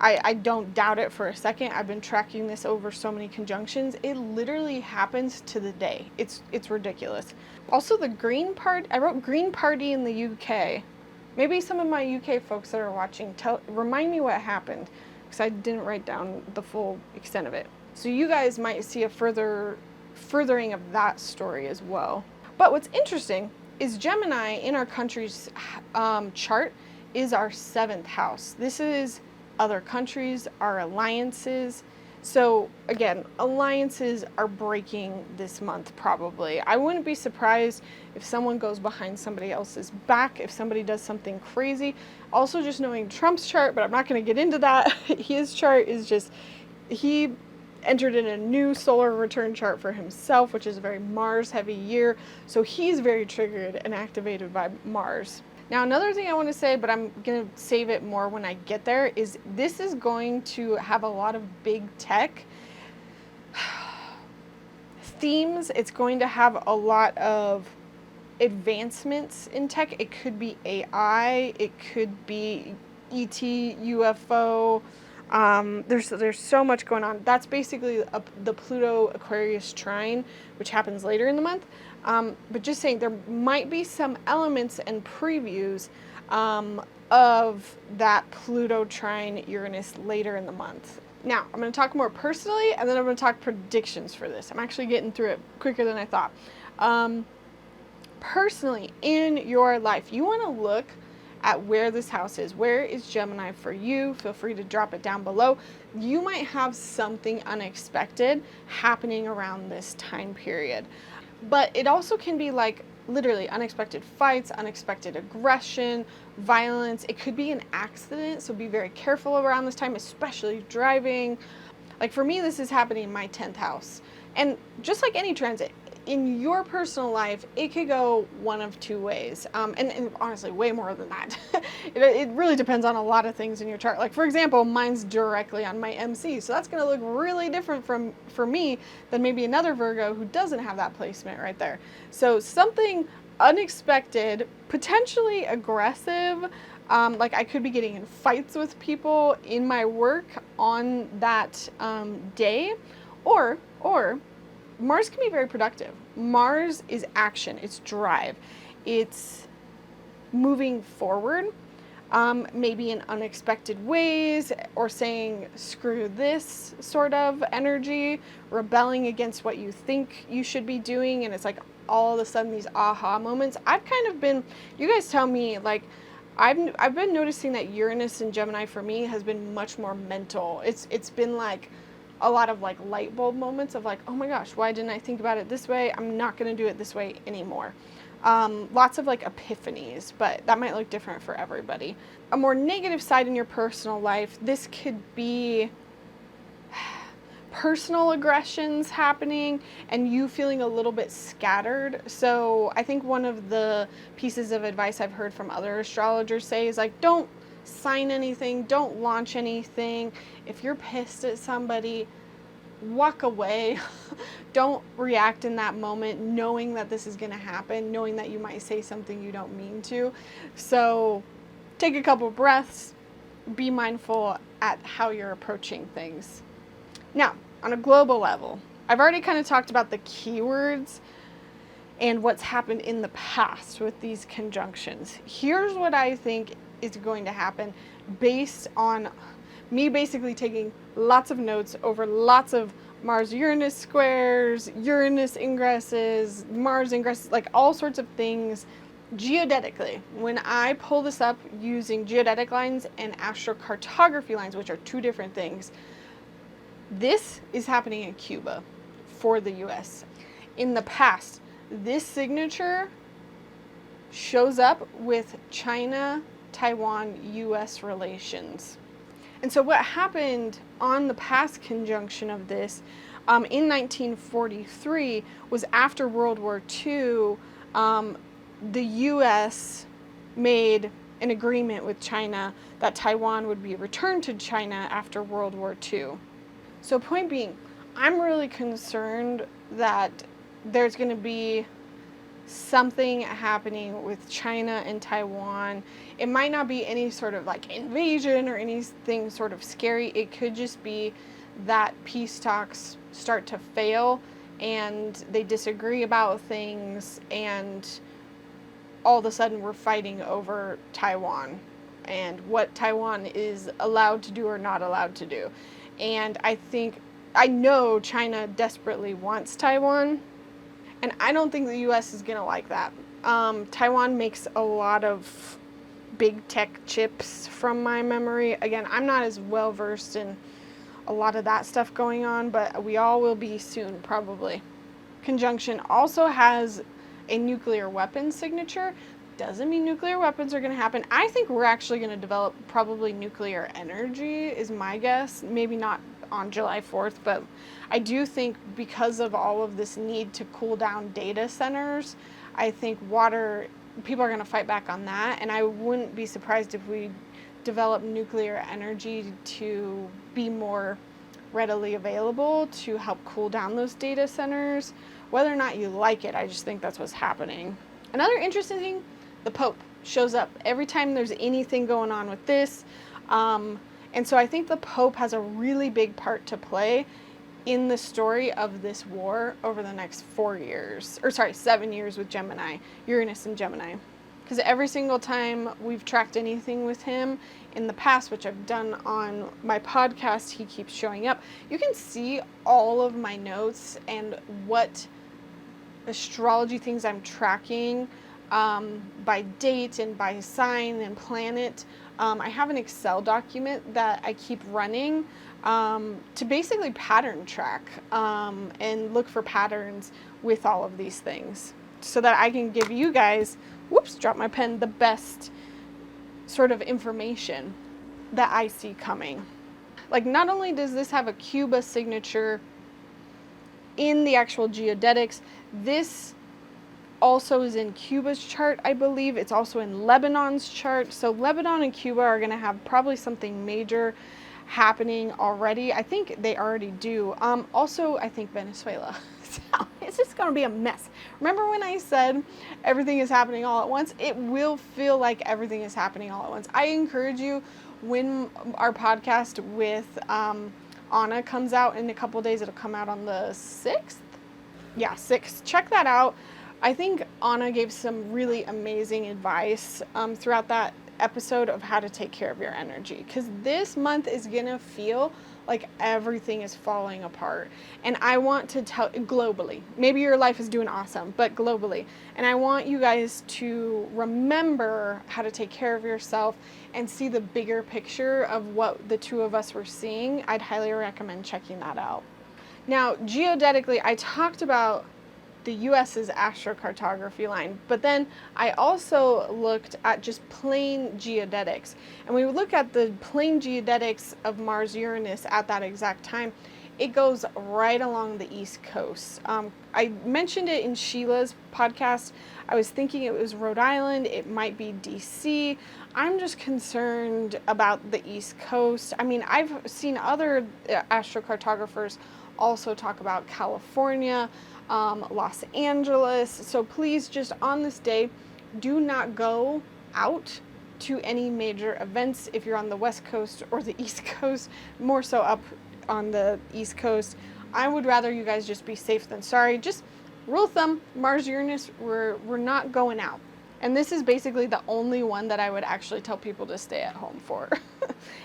I don't doubt it for a second. I've been tracking this over so many conjunctions. It literally happens to the day. It's ridiculous. Also, the Green Party, I wrote Green Party in the UK. Maybe some of my UK folks that are watching, remind me what happened, because I didn't write down the full extent of it. So you guys might see a furthering of that story as well. But what's interesting is Gemini in our country's chart is our 7th house. This is other countries, our alliances. So again, alliances are breaking this month probably. I wouldn't be surprised if someone goes behind somebody else's back, if somebody does something crazy. Also, just knowing Trump's chart, but I'm not going to get into that. His chart is just, he entered in a new solar return chart for himself, which is a very Mars heavy year. So he's very triggered and activated by Mars. Now, another thing I want to say, but I'm going to save it more when I get there, is this is going to have a lot of big tech themes. It's going to have a lot of advancements in tech. It could be AI, it could be ET, UFO. There's so much going on. That's basically the Pluto Aquarius trine, which happens later in the month. But just saying, there might be some elements and previews of that Pluto trine Uranus later in the month. Now, I'm going to talk more personally, and then I'm going to talk predictions for this. I'm actually getting through it quicker than I thought. Personally, in your life, you want to look at where this house is. Where is Gemini for you? Feel free to drop it down below. You might have something unexpected happening around this time period. But it also can be like literally unexpected fights, unexpected aggression, violence. It could be an accident, so be very careful around this time, especially driving. Like for me, this is happening in my 10th house. And just like any transit, in your personal life, it could go one of two ways. And honestly, way more than that. It really depends on a lot of things in your chart. Like for example, mine's directly on my MC. So that's gonna look really different for me than maybe another Virgo who doesn't have that placement right there. So something unexpected, potentially aggressive, like I could be getting in fights with people in my work on that day, or Mars can be very productive. Mars is action, it's drive, it's moving forward, maybe in unexpected ways, or saying screw this sort of energy, rebelling against what you think you should be doing, and it's like all of a sudden these aha moments. I've kind of been, you guys tell me, like I've been noticing that Uranus in Gemini for me has been much more mental. It's been like a lot of like light bulb moments of like, oh my gosh, why didn't I think about it this way? I'm not going to do it this way anymore. Lots of like epiphanies, but that might look different for everybody. A more negative side in your personal life, this could be personal aggressions happening and you feeling a little bit scattered. So I think one of the pieces of advice I've heard from other astrologers say is like, don't sign anything, don't launch anything. If you're pissed at somebody, walk away. Don't react in that moment knowing that this is going to happen, knowing that you might say something you don't mean to. So take a couple breaths, be mindful at how you're approaching things. Now, on a global level, I've already kind of talked about the keywords and what's happened in the past with these conjunctions. Here's what I think is going to happen based on me basically taking lots of notes over lots of Mars-Uranus squares, Uranus ingresses, Mars ingresses, like all sorts of things geodetically. When I pull this up using geodetic lines and astrocartography lines, which are two different things, this is happening in Cuba for the US. In the past, this signature shows up with China, Taiwan, US relations. And so what happened on the past conjunction of this in 1943 was after World War II, the US made an agreement with China that Taiwan would be returned to China after World War II. So point being, I'm really concerned that there's going to be something happening with China and Taiwan. It might not be any sort of like invasion or anything sort of scary. It could just be that peace talks start to fail and they disagree about things, and all of a sudden we're fighting over Taiwan and what Taiwan is allowed to do or not allowed to do. And I know China desperately wants Taiwan, and I don't think the US is going to like that. Taiwan makes a lot of big tech chips from my memory. Again, I'm not as well versed in a lot of that stuff going on, but we all will be soon, probably. Conjunction also has a nuclear weapons signature. Doesn't mean nuclear weapons are going to happen. I think we're actually going to develop probably nuclear energy, is my guess. Maybe not on July 4th, but I do think because of all of this need to cool down data centers, I think people are going to fight back on that, and I wouldn't be surprised if we develop nuclear energy to be more readily available to help cool down those data centers. Whether or not you like it, I just think that's what's happening. Another interesting thing, the Pope shows up every time there's anything going on with this. And so I think the Pope has a really big part to play in the story of this war over the next 7 years with Gemini, Uranus and Gemini. Because every single time we've tracked anything with him in the past, which I've done on my podcast, he keeps showing up. You can see all of my notes and what astrology things I'm tracking by date and by sign and planet. I have an Excel document that I keep running to basically pattern track and look for patterns with all of these things so that I can give you guys, dropped my pen, the best sort of information that I see coming. Like, not only does this have a Cuba signature in the actual geodetics, this also is in Cuba's chart, I believe. It's also in Lebanon's chart. So Lebanon and Cuba are going to have probably something major happening already. I think they already do. Also, I think Venezuela. So it's just going to be a mess. Remember when I said everything is happening all at once? It will feel like everything is happening all at once. I encourage you, when our podcast with Anna comes out in a couple days, it'll come out on the 6th. Yeah, 6th. Check that out. I think Anna gave some really amazing advice throughout that episode of how to take care of your energy, because this month is going to feel like everything is falling apart. And I want to tell globally, maybe your life is doing awesome, but globally. And I want you guys to remember how to take care of yourself and see the bigger picture of what the two of us were seeing. I'd highly recommend checking that out. Now, geodetically, I talked about the US's astrocartography line, but then I also looked at just plain geodetics. And when we look at the plain geodetics of Mars-Uranus at that exact time, it goes right along the East Coast. I mentioned it in Sheila's podcast. I was thinking it was Rhode Island. It might be DC. I'm just concerned about the East Coast. I mean, I've seen other astrocartographers also talk about California, Los Angeles. So please, just on this day, do not go out to any major events if you're on the West Coast or the East Coast, more so up on the East Coast. I would rather you guys just be safe than sorry. Just rule of thumb, Mars Uranus, we're not going out. And this is basically the only one that I would actually tell people to stay at home for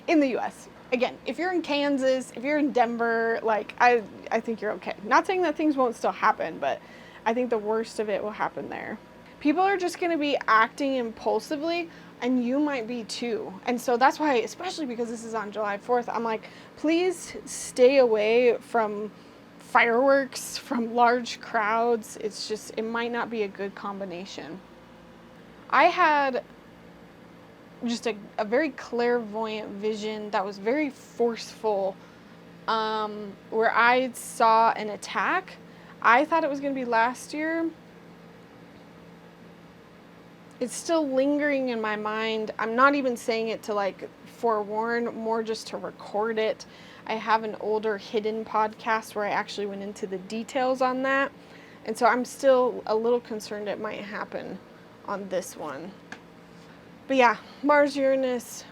in the US. Again, if you're in Kansas, if you're in Denver, like I think you're okay. Not saying that things won't still happen, but I think the worst of it will happen there. People are just going to be acting impulsively, and you might be too. And so that's why, especially because this is on July 4th, I'm like, please stay away from fireworks, from large crowds. It's just, it might not be a good combination. I had just a very clairvoyant vision that was very forceful, where I saw an attack. I thought it was going to be last year. It's still lingering in my mind. I'm not even saying it to like forewarn, more just to record it. I have an older hidden podcast where I actually went into the details on that. And so I'm still a little concerned it might happen on this one. But yeah, Mars Uranus,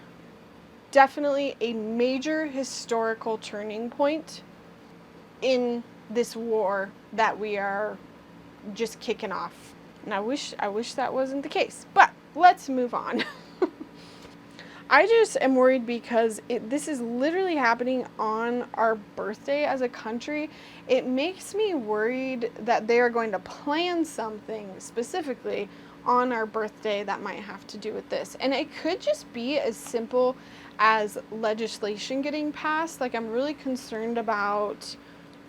definitely a major historical turning point in this war that we are just kicking off. And I wish that wasn't the case. But let's move on. I just am worried because this is literally happening on our birthday as a country. It makes me worried that they are going to plan something specifically on our birthday that might have to do with this. And it could just be as simple as legislation getting passed. Like, I'm really concerned about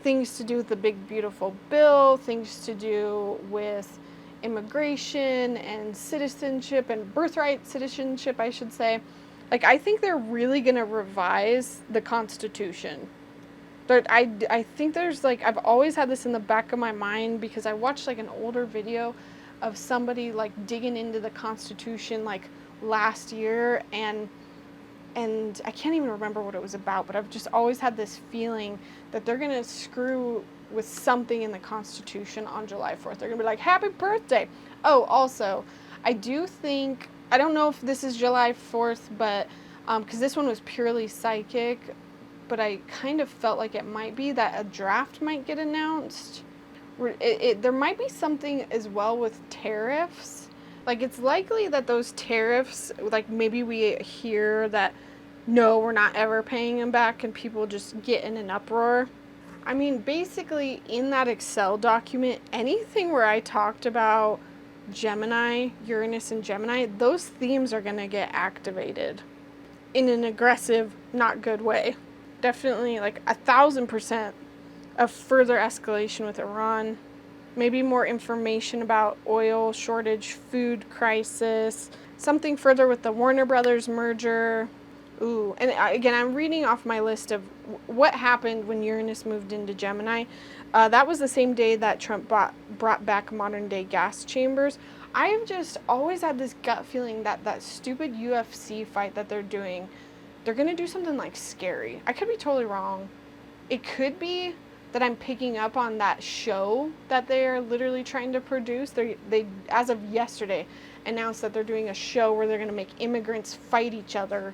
things to do with the big beautiful bill, things to do with immigration and citizenship and birthright citizenship, I should say. Like, I think they're really going to revise the Constitution. But I think there's, like, I've always had this in the back of my mind because I watched, like, an older video of somebody, like, digging into the Constitution, like, last year, and I can't even remember what it was about, but I've just always had this feeling that they're going to screw with something in the Constitution on July 4th. They're going to be like, happy birthday. Oh, also, I do think, I don't know if this is July 4th, but, because this one was purely psychic, but I kind of felt like it might be that a draft might get announced. There might be something as well with tariffs. Like, it's likely that those tariffs, like, maybe we hear that, no, we're not ever paying them back, and people just get in an uproar. I mean, basically, in that Excel document, anything where I talked about Gemini, Uranus and Gemini, those themes are going to get activated in an aggressive, not good way. Definitely, like, 1,000% of further escalation with Iran. Maybe more information about oil shortage, food crisis, something further with the Warner Brothers merger. Ooh, and again, I'm reading off my list of what happened when Uranus moved into Gemini. That was the same day that Trump brought back modern day gas chambers. I have just always had this gut feeling that that stupid UFC fight that they're doing, they're going to do something like scary. I could be totally wrong. It could be that I'm picking up on that show that they're literally trying to produce. They as of yesterday, announced that they're doing a show where they're going to make immigrants fight each other.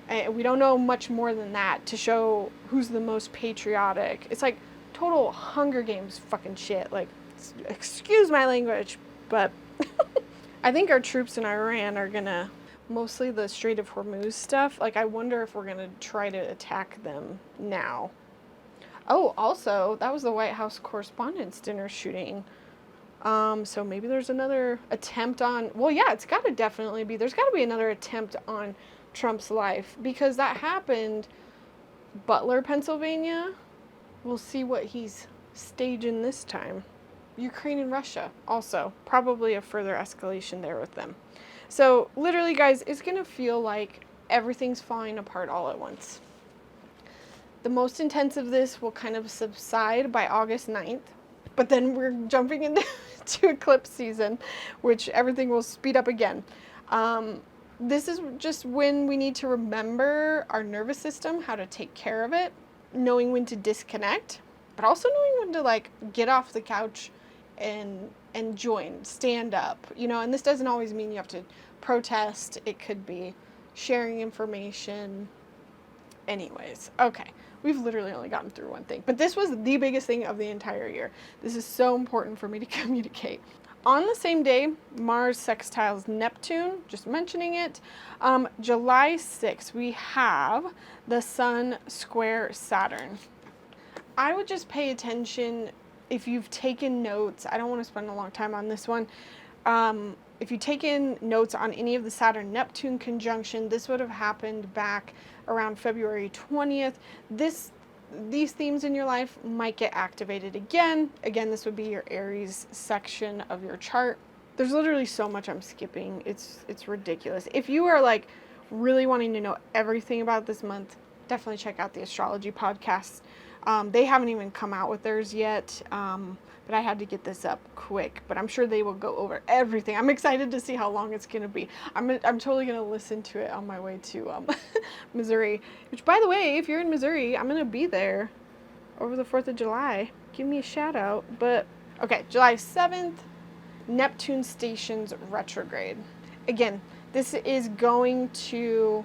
And we don't know much more than that to show who's the most patriotic. It's like total Hunger Games fucking shit. Like, excuse my language, but I think our troops in Iran are gonna, mostly the Strait of Hormuz stuff, like, I wonder if we're gonna try to attack them now. Oh, also, that was the White House Correspondents' Dinner shooting. So maybe there's another attempt on, well, yeah, it's got to definitely be, there's got to be another attempt on Trump's life, because that happened, Butler, Pennsylvania. We'll see what he's staging this time. Ukraine and Russia, also, probably a further escalation there with them. So literally, guys, it's going to feel like everything's falling apart all at once. The most intense of this will kind of subside by August 9th, but then we're jumping into eclipse season, which everything will speed up again. This is just when we need to remember our nervous system, how to take care of it, knowing when to disconnect, but also knowing when to like get off the couch and join, stand up, you know, and this doesn't always mean you have to protest. It could be sharing information. Anyways, okay. We've literally only gotten through one thing, but this was the biggest thing of the entire year. This is so important for me to communicate. On the same day, Mars sextiles Neptune, just mentioning it. July 6th, we have the Sun square Saturn. I would just pay attention if you've taken notes. I don't want to spend a long time on this one. If you've taken notes on any of the Saturn-Neptune conjunction, this would have happened back around February 20th. These themes in your life might get activated again. Again, this would be your Aries section of your chart. There's literally so much I'm skipping. It's ridiculous. If you are like really wanting to know everything about this month, definitely check out the Astrology podcast. They haven't even come out with theirs yet, but I had to get this up quick. But I'm sure they will go over everything. I'm excited to see how long it's going to be. I'm totally going to listen to it on my way to Missouri. Which, by the way, if you're in Missouri, I'm going to be there over the 4th of July. Give me a shout out. But, okay, July 7th, Neptune stations retrograde. Again, this is going to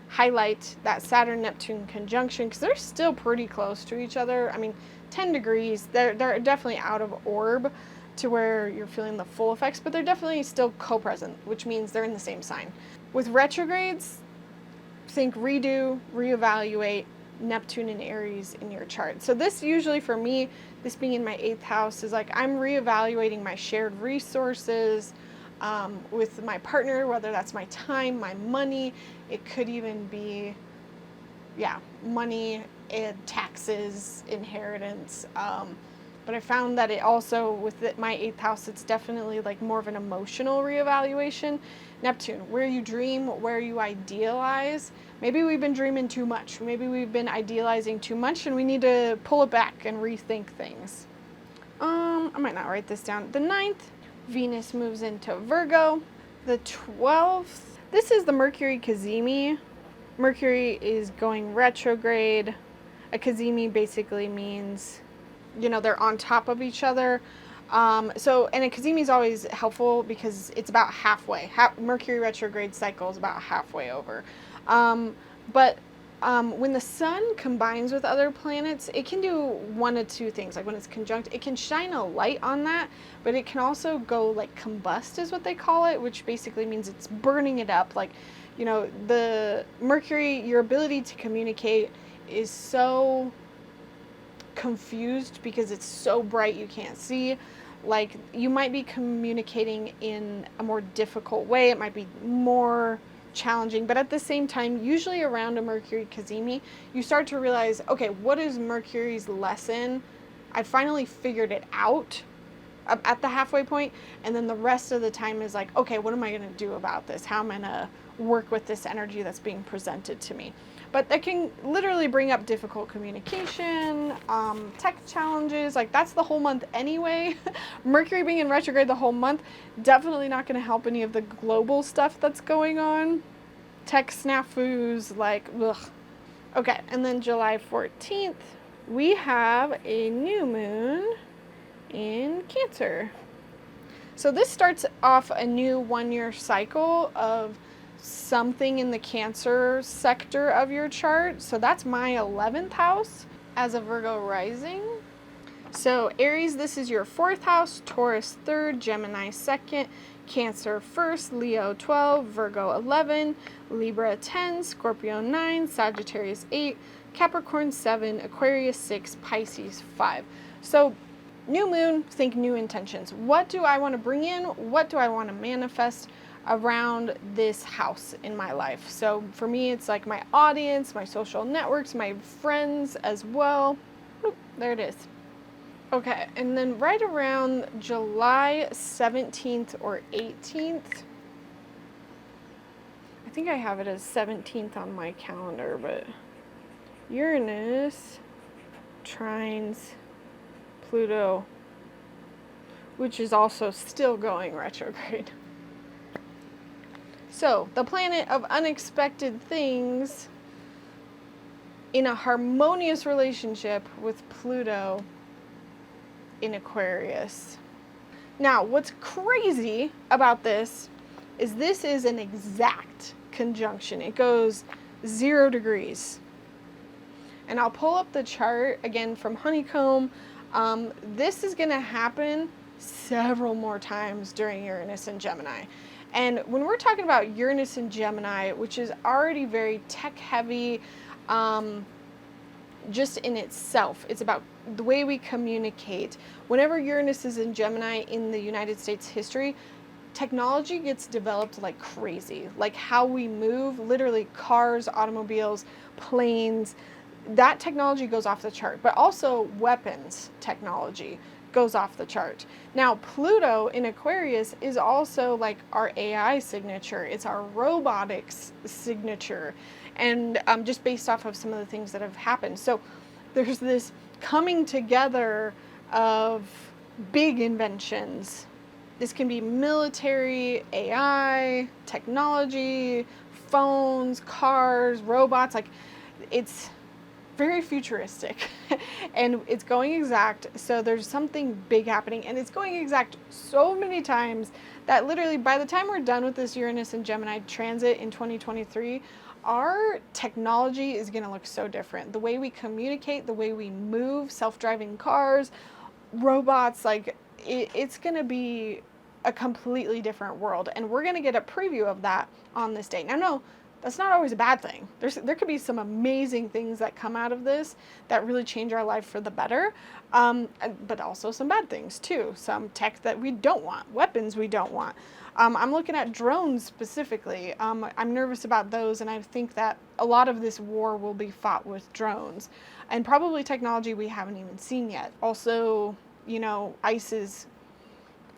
highlight that Saturn-Neptune conjunction because they're still pretty close to each other. I mean, 10 degrees, they're definitely out of orb to where you're feeling the full effects, but they're definitely still co-present, which means they're in the same sign. With retrogrades, think redo, reevaluate Neptune and Aries in your chart. So this usually for me, this being in my 8th house, is like I'm reevaluating my shared resources with my partner, whether that's my time, my money. It could even be, money, taxes, inheritance. But I found that it also, with my 8th house, it's definitely like more of an emotional reevaluation. Neptune, where you dream, where you idealize. Maybe we've been dreaming too much. Maybe we've been idealizing too much and we need to pull it back and rethink things. I might not write this down. The 9th, Venus moves into Virgo. The 12th, this is the Mercury Cazimi. Mercury is going retrograde. A Cazimi basically means, they're on top of each other. And a Cazimi is always helpful because it's about halfway. Mercury retrograde cycle is about halfway over. When the sun combines with other planets, it can do one of two things. Like when it's conjunct, it can shine a light on that, but it can also go like combust is what they call it, which basically means it's burning it up. Like, the Mercury, your ability to communicate is so confused because it's so bright you can't see. Like you might be communicating in a more difficult way. It might be more challenging, but at the same time, usually around a Mercury Cazimi, you start to realize, okay, what is Mercury's lesson? I finally figured it out at the halfway point, and then the rest of the time is like, okay, what am I going to do about this? How am I going to work with this energy that's being presented to me? But that can literally bring up difficult communication, tech challenges. Like that's the whole month anyway. Mercury being in retrograde the whole month, definitely not going to help any of the global stuff that's going on. Tech snafus, like, ugh. Okay, and then July 14th, we have a new moon in Cancer. So this starts off a new 1-year cycle of something in the Cancer sector of your chart. So that's my 11th house as a Virgo rising. So Aries, this is your 4th house, Taurus 3rd, Gemini 2nd, Cancer 1st, Leo 12, Virgo 11, Libra 10, Scorpio 9, Sagittarius 8, Capricorn 7, Aquarius 6, Pisces 5. So new moon, think new intentions. What do I want to bring in? What do I want to manifest around this house in my life? So for me, it's like my audience, my social networks, my friends as well. Oop, there it is. Okay, and then right around July 17th or 18th, I think I have it as 17th on my calendar, but Uranus trines Pluto, which is also still going retrograde. So, the planet of unexpected things in a harmonious relationship with Pluto in Aquarius. Now, what's crazy about this is an exact conjunction. It goes 0 degrees. And I'll pull up the chart again from Honeycomb. This is going to happen several more times during Uranus and Gemini. And when we're talking about Uranus and Gemini, which is already very tech heavy, just in itself, it's about the way we communicate. Whenever Uranus is in Gemini in the United States history, technology gets developed like crazy. Like how we move, literally cars, automobiles, planes, that technology goes off the chart. But also weapons technology goes off the chart. Now, Pluto in Aquarius is also like our AI signature. It's our robotics signature. And just based off of some of the things that have happened. So there's this coming together of big inventions. This can be military, AI, technology, phones, cars, robots. Like, it's very futuristic and it's going exact. So there's something big happening, and it's going exact so many times that literally by the time we're done with this Uranus and Gemini transit in 2023, our technology is going to look so different. The way we communicate, the way we move, self-driving cars, robots, like it's going to be a completely different world. And we're going to get a preview of that on this day. Now, no, that's not always a bad thing. There could be some amazing things that come out of this that really change our life for the better, but also some bad things too. Some tech that we don't want, weapons we don't want. I'm looking at drones specifically. I'm nervous about those, and I think that a lot of this war will be fought with drones, and probably technology we haven't even seen yet. Also, ICE's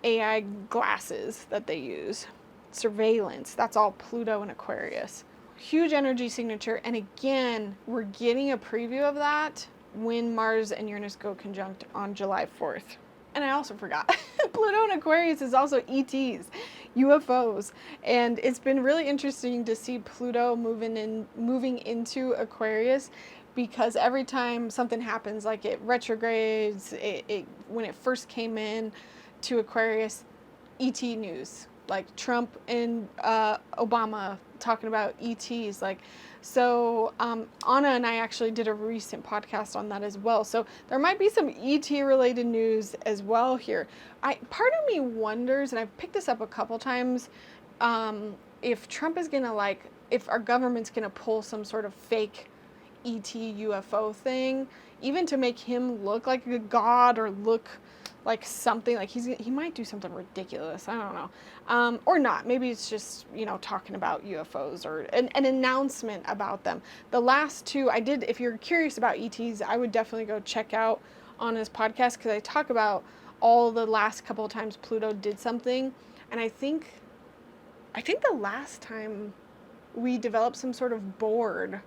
AI glasses that they use, surveillance, that's all Pluto and Aquarius. Huge energy signature, and again, we're getting a preview of that when Mars and Uranus go conjunct on July 4th. And I also forgot, Pluto and Aquarius is also ETs, UFOs, and it's been really interesting to see Pluto moving into Aquarius, because every time something happens, like it retrogrades, when it first came in to Aquarius, ET news, like Trump and Obama talking about ETs, like, so Anna and I actually did a recent podcast on that as well. So there might be some ET related news as well here. Part of me wonders, and I've picked this up a couple times, if Trump is gonna if our government's gonna pull some sort of fake ET UFO thing, even to make him look like a god or look like something, like he might do something ridiculous. I don't know. Or not. Maybe it's just, talking about UFOs or an announcement about them. The last two I did, if you're curious about ETs, I would definitely go check out on his podcast, because I talk about all the last couple of times Pluto did something. And I think the last time we developed some sort of board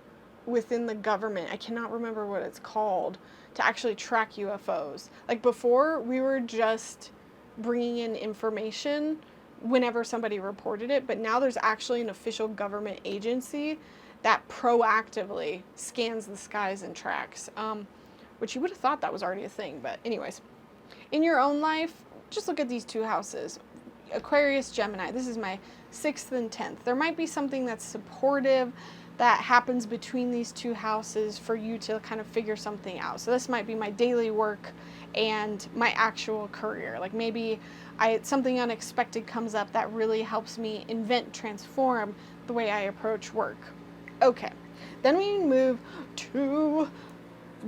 within the government, I cannot remember what it's called, to actually track UFOs. Like before, we were just bringing in information whenever somebody reported it, but now there's actually an official government agency that proactively scans the skies and tracks, which you would have thought that was already a thing, but anyways. In your own life, just look at these two houses. Aquarius, Gemini, this is my 6th and 10th. There might be something that's supportive that happens between these two houses for you to kind of figure something out. So this might be my daily work and my actual career. Like maybe something unexpected comes up that really helps me invent, transform the way I approach work. Okay, then we move to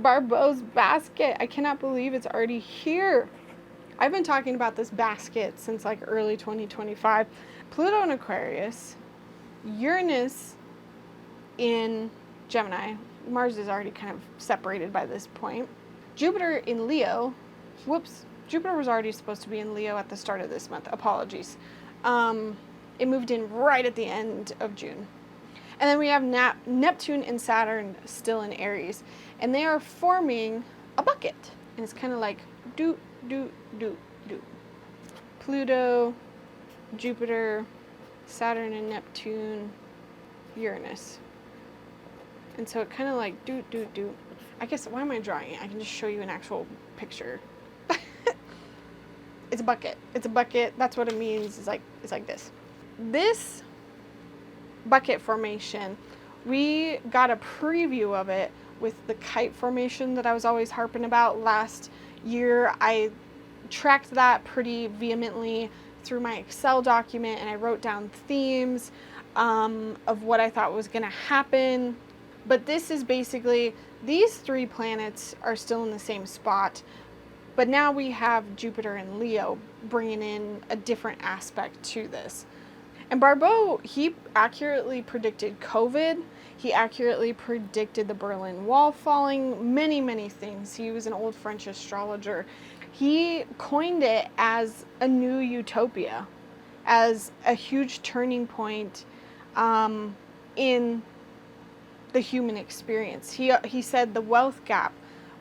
Barbeau's basket. I cannot believe it's already here. I've been talking about this basket since like early 2025. Pluto in Aquarius, Uranus in Gemini. Mars is already kind of separated by this point. Jupiter in Leo. Whoops. Jupiter was already supposed to be in Leo at the start of this month. Apologies. It moved in right at the end of June. And then we have Neptune and Saturn still in Aries. And they are forming a bucket. And it's kind of like do, do, do, do. Pluto, Jupiter, Saturn and Neptune, Uranus. And so it kind of like do. I guess, why am I drawing it? I can just show you an actual picture. It's a bucket. It's a bucket. That's what it means. It's like this. This bucket formation, we got a preview of it with the kite formation that I was always harping about last year. I tracked that pretty vehemently through my Excel document, and I wrote down themes of what I thought was going to happen. But this is basically, these 3 planets are still in the same spot, but now we have Jupiter and Leo bringing in a different aspect to this. And Barbeau, he accurately predicted COVID. He accurately predicted the Berlin Wall falling, many, many things. He was an old French astrologer. He coined it as a new utopia, as a huge turning point in the human experience. He said the wealth gap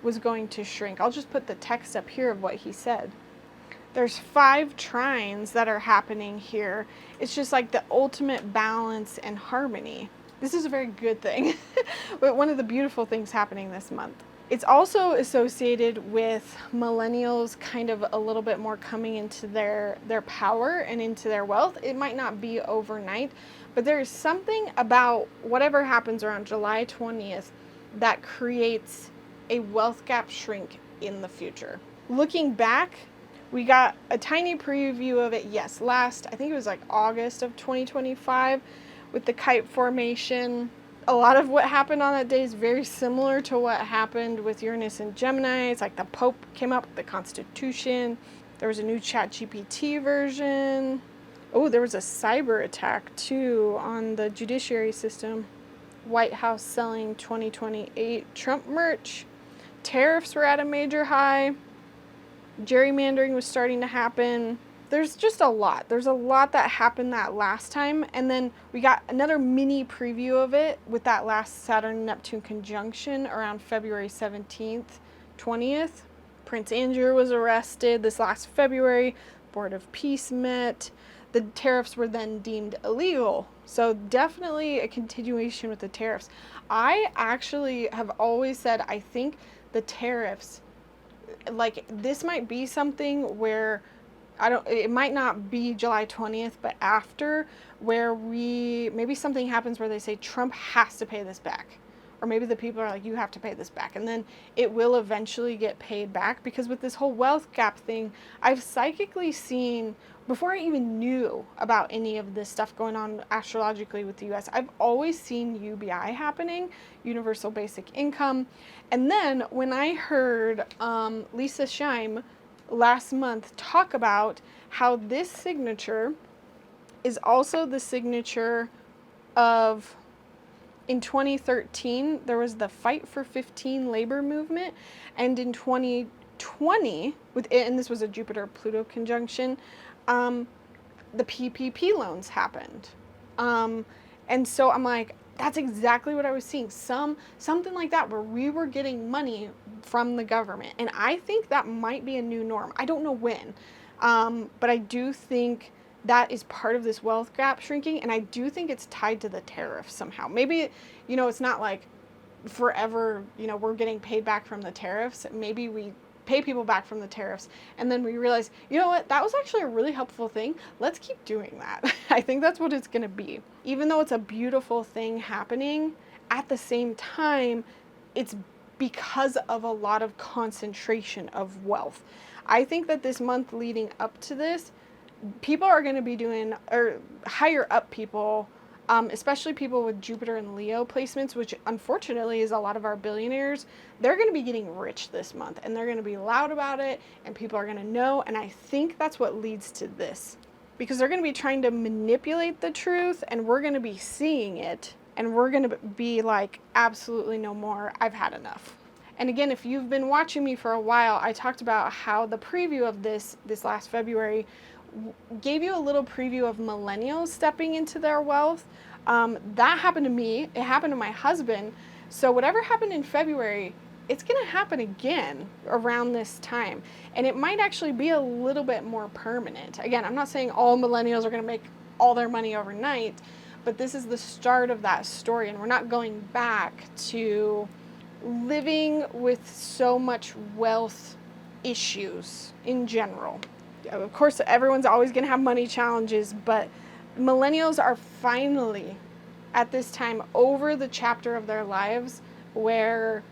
was going to shrink. I'll just put the text up here of what he said. There's 5 trines that are happening here. It's just like the ultimate balance and harmony. This is a very good thing, but one of the beautiful things happening this month. It's also associated with millennials kind of a little bit more coming into their power and into their wealth. It might not be overnight, but there is something about whatever happens around July 20th that creates a wealth gap shrink in the future. Looking back, we got a tiny preview of it, yes, last, I think it was like August of 2025 with the kite formation. A lot of what happened on that day is very similar to what happened with Uranus and Gemini. It's like the Pope came up with the Constitution. There was a new ChatGPT version. Oh, there was a cyber attack too on the judiciary system. White House selling 2028 Trump merch. Tariffs were at a major high. Gerrymandering was starting to happen. There's just a lot. There's a lot that happened that last time. And then we got another mini preview of it with that last Saturn-Neptune conjunction around February 17th, 20th. Prince Andrew was arrested this last February. Board of Peace met. The tariffs were then deemed illegal. So definitely a continuation with the tariffs. I actually have always said I think the tariffs, like, this might be something where it might not be July 20th, but after, where maybe something happens where they say Trump has to pay this back. Or maybe the people are like, you have to pay this back. And then it will eventually get paid back, because with this whole wealth gap thing, I've psychically seen, before I even knew about any of this stuff going on astrologically with the US, I've always seen UBI happening, Universal Basic Income. And then when I heard Lisa Scheim last month talk about how this signature is also the signature of, in 2013, there was the Fight for 15 labor movement, and in 2020, and this was a Jupiter-Pluto conjunction, the PPP loans happened. And so I'm like, that's exactly what I was seeing. Something like that, where we were getting money from the government. And I think that might be a new norm. I don't know when, but I do think that is part of this wealth gap shrinking. And I do think it's tied to the tariffs somehow. Maybe, it's not like forever, we're getting paid back from the tariffs. Maybe we pay people back from the tariffs, and then we realize, you know what, that was actually a really helpful thing. Let's keep doing that. I think that's what it's going to be. Even though it's a beautiful thing happening, at the same time, it's because of a lot of concentration of wealth. I think that this month leading up to this, people are going to be doing, or higher up people, especially people with Jupiter and Leo placements, which unfortunately is a lot of our billionaires, they're going to be getting rich this month, and they're going to be loud about it, and people are going to know. And I think that's what leads to this, because they're going to be trying to manipulate the truth, and we're going to be seeing it, and we're going to be like, absolutely no more. I've had enough. And again, if you've been watching me for a while, I talked about how the preview of this last February gave you a little preview of millennials stepping into their wealth. That happened to me. It happened to my husband. So whatever happened in February, it's going to happen again around this time. And it might actually be a little bit more permanent. Again, I'm not saying all millennials are going to make all their money overnight, but this is the start of that story, and we're not going back to living with so much wealth issues in general. Of course, everyone's always going to have money challenges, but millennials are finally at this time over the chapter of their lives where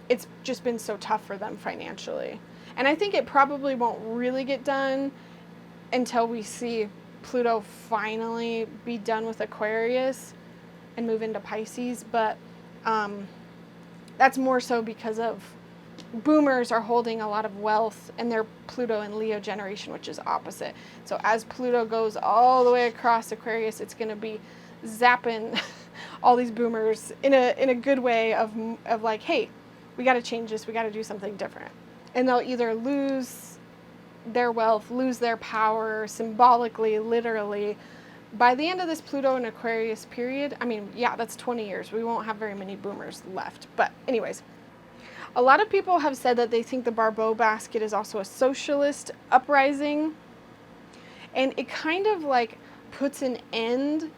it's just been so tough for them financially. And I think it probably won't really get done until we see Pluto finally be done with Aquarius and move into Pisces. But that's more so because of boomers are holding a lot of wealth and they're Pluto and Leo generation, which is opposite. So as Pluto goes all the way across Aquarius, it's going to be zapping all these boomers in a good way of like, hey, we got to change this. We got to do something different. And they'll either lose their wealth, lose their power symbolically, literally. By the end of this Pluto and Aquarius period, I mean, yeah, that's 20 years. We won't have very many boomers left. But anyways, a lot of people have said that they think the Barbeau basket is also a socialist uprising. And it kind of like puts an end,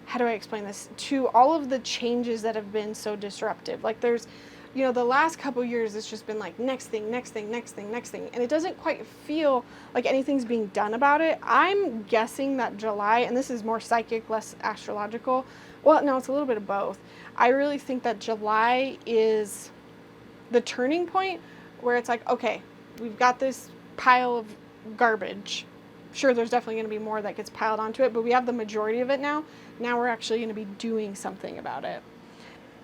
how do I explain this, to all of the changes that have been so disruptive. Like there's, you know, the last couple years it's just been like next thing, next thing, next thing, next thing. And it doesn't quite feel like anything's being done about it. I'm guessing that July, and this is more psychic, less astrological. Well, no, it's a little bit of both. I really think that July is the turning point where it's like, okay, we've got this pile of garbage. Sure, there's definitely going to be more that gets piled onto it, but we have the majority of it now. Now we're actually going to be doing something about it.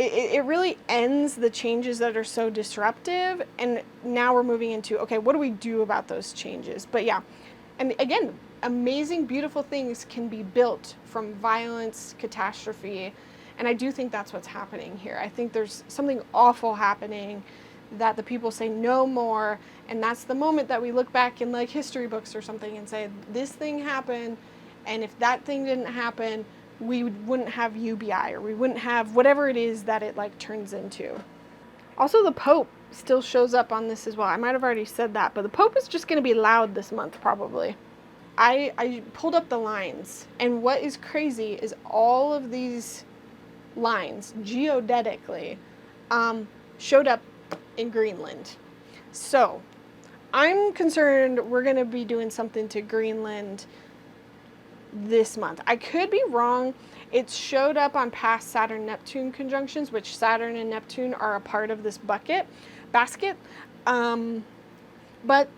It really ends the changes that are so disruptive, and now we're moving into, okay, what do we do about those changes? But yeah, and again, amazing, beautiful things can be built from violence, catastrophe, and I do think that's what's happening here. I think there's something awful happening that the people say no more, and that's the moment that we look back in like history books or something and say, this thing happened, and if that thing didn't happen, we wouldn't have UBI, or we wouldn't have whatever it is that it like turns into. Also, the Pope still shows up on this as well. I might have already said that, but the Pope is just going to be loud this month probably. I pulled up the lines, and what is crazy is all of these lines geodetically showed up in Greenland. So I'm concerned we're going to be doing something to Greenland this month. I could be wrong. It showed up on past Saturn-Neptune conjunctions, which Saturn and Neptune are a part of this basket. But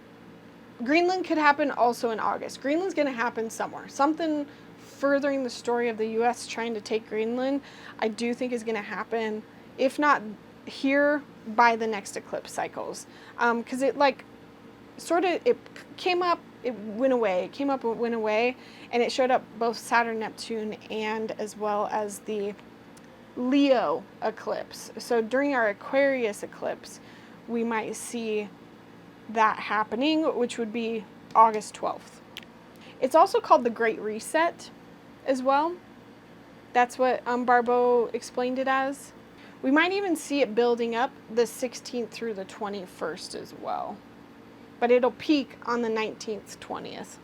Greenland could happen also in August. Greenland's going to happen somewhere. Something furthering the story of the U.S. trying to take Greenland, I do think is going to happen, if not here, by the next eclipse cycles. Because it like sort of, it came up, it went away, it came up, it went away, and it showed up both Saturn, Neptune, and as well as the Leo eclipse. So during our Aquarius eclipse, we might see that happening, which would be August 12th. It's also called the Great Reset as well. That's what Barbeau explained it as. We might even see it building up the 16th through the 21st as well. But it'll peak on the 19th, 20th.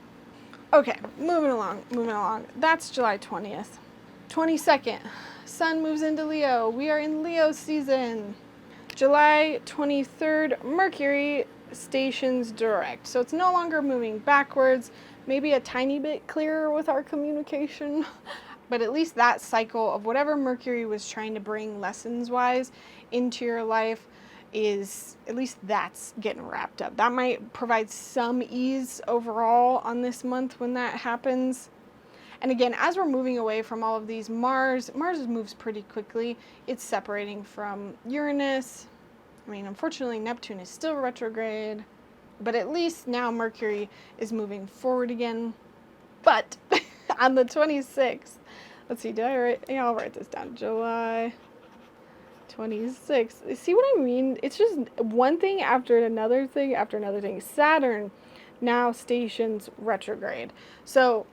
Okay, moving along. That's July 20th. 22nd, Sun moves into Leo. We are in Leo season. July 23rd, Mercury stations direct. So it's no longer moving backwards, maybe a tiny bit clearer with our communication. But at least that cycle of whatever Mercury was trying to bring lessons-wise into your life is, at least that's getting wrapped up. That might provide some ease overall on this month when that happens. And again, as we're moving away from all of these, Mars moves pretty quickly. It's separating from Uranus. I mean, unfortunately, Neptune is still retrograde, but at least now Mercury is moving forward again. But on the 26th, let's see, I'll write this down. July 26th. See what I mean? It's just one thing after another thing after another thing. Saturn now stations retrograde. So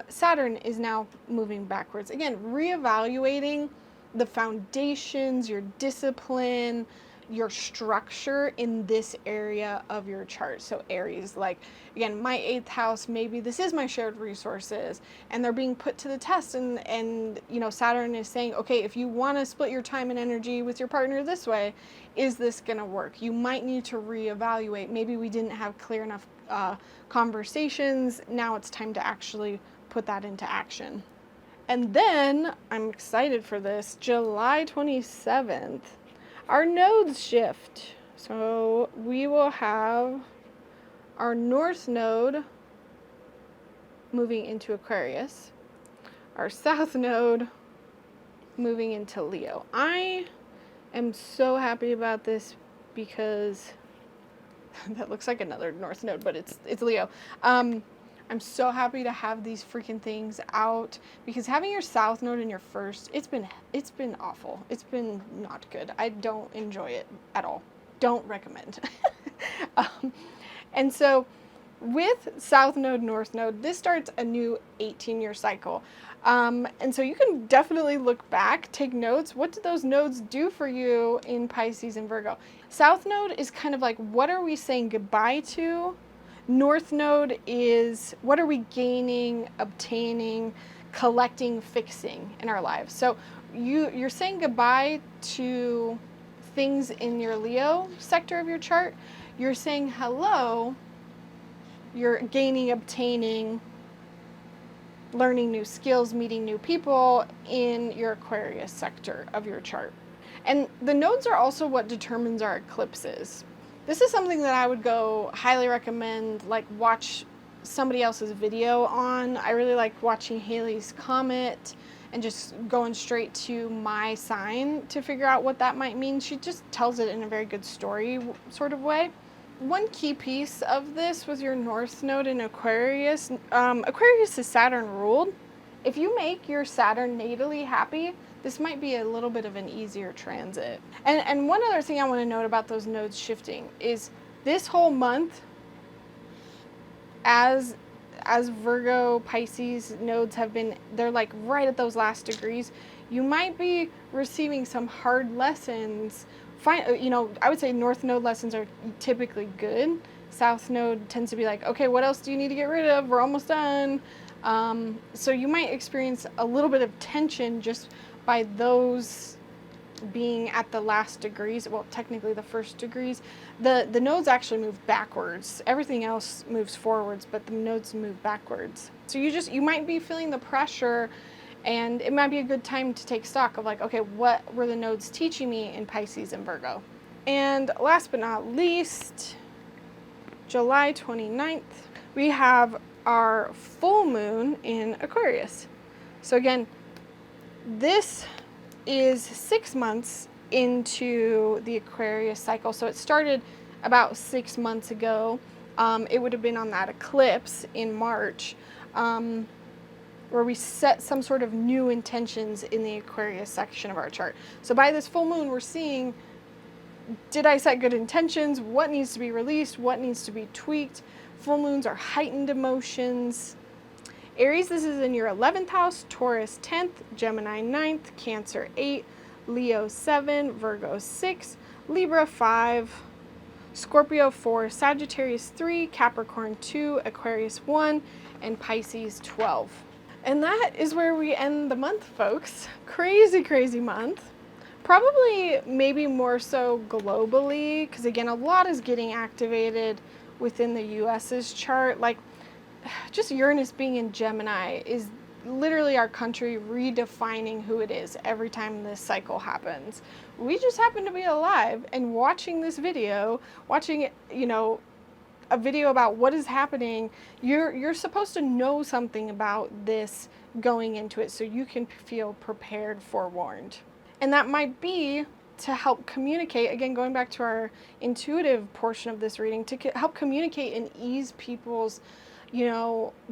Saturn is now moving backwards. Again, reevaluating the foundations, your discipline, your structure in this area of your chart. So Aries, like again, my 8th house, maybe this is my shared resources and they're being put to the test, and Saturn is saying, okay, if you want to split your time and energy with your partner this way, is this going to work? You might need to reevaluate. Maybe we didn't have clear enough conversations. Now it's time to actually put that into action. And then, I'm excited for this, July 27th, our nodes shift. So we will have our North node moving into Aquarius, our South node moving into Leo. I am so happy about this because that looks like another North node, but it's Leo. I'm so happy to have these freaking things out, because having your South node in your first, it's been awful. It's been not good. I don't enjoy it at all. Don't recommend. And so with South node, North node, this starts a new 18-year cycle. And so you can definitely look back, take notes. What did those nodes do for you in Pisces and Virgo? South node is kind of like, what are we saying goodbye to? North node is, what are we gaining, obtaining, collecting, fixing in our lives? So you're saying goodbye to things in your Leo sector of your chart. You're saying hello, you're gaining, obtaining, learning new skills, meeting new people in your Aquarius sector of your chart. And the nodes are also what determines our eclipses. This is something that I would go highly recommend, like watch somebody else's video on. I really like watching Halley's Comet and just going straight to my sign to figure out what that might mean. She just tells it in a very good story sort of way. One key piece of this was your North node in Aquarius. Aquarius is Saturn ruled. If you make your Saturn natally happy, this might be a little bit of an easier transit. And one other thing I want to note about those nodes shifting is this whole month, as Virgo, Pisces nodes have been, they're like right at those last degrees, you might be receiving some hard lessons. I would say North node lessons are typically good. South node tends to be like, okay, what else do you need to get rid of? We're almost done. So you might experience a little bit of tension just by those being at the last degrees. Well, technically the first degrees. The nodes actually move backwards. Everything else moves forwards, but the nodes move backwards. So you might be feeling the pressure, and it might be a good time to take stock of like, okay, what were the nodes teaching me in Pisces and Virgo? And last but not least, July 29th, we have our full moon in Aquarius. So again, this is 6 months into the Aquarius cycle. So it started about 6 months ago. It would have been on that eclipse in March, where we set some sort of new intentions in the Aquarius section of our chart. So by this full moon, we're seeing, did I set good intentions? What needs to be released? What needs to be tweaked? Full moons are heightened emotions. Aries, this is in your 11th house, Taurus 10th, Gemini 9th, Cancer 8, Leo 7, Virgo 6, Libra 5, Scorpio 4, Sagittarius 3, Capricorn 2, Aquarius 1, and Pisces 12. And that is where we end the month, folks. Crazy, crazy month. Probably maybe more so globally, because again, a lot is getting activated within the US's chart. Like, just Uranus being in Gemini is literally our country redefining who it is every time this cycle happens. We just happen to be alive and watching this video, watching it, a video about what is happening. You're supposed to know something about this going into it so you can feel prepared, forewarned. And that might be to help communicate, again, going back to our intuitive portion of this reading, to help communicate and ease people's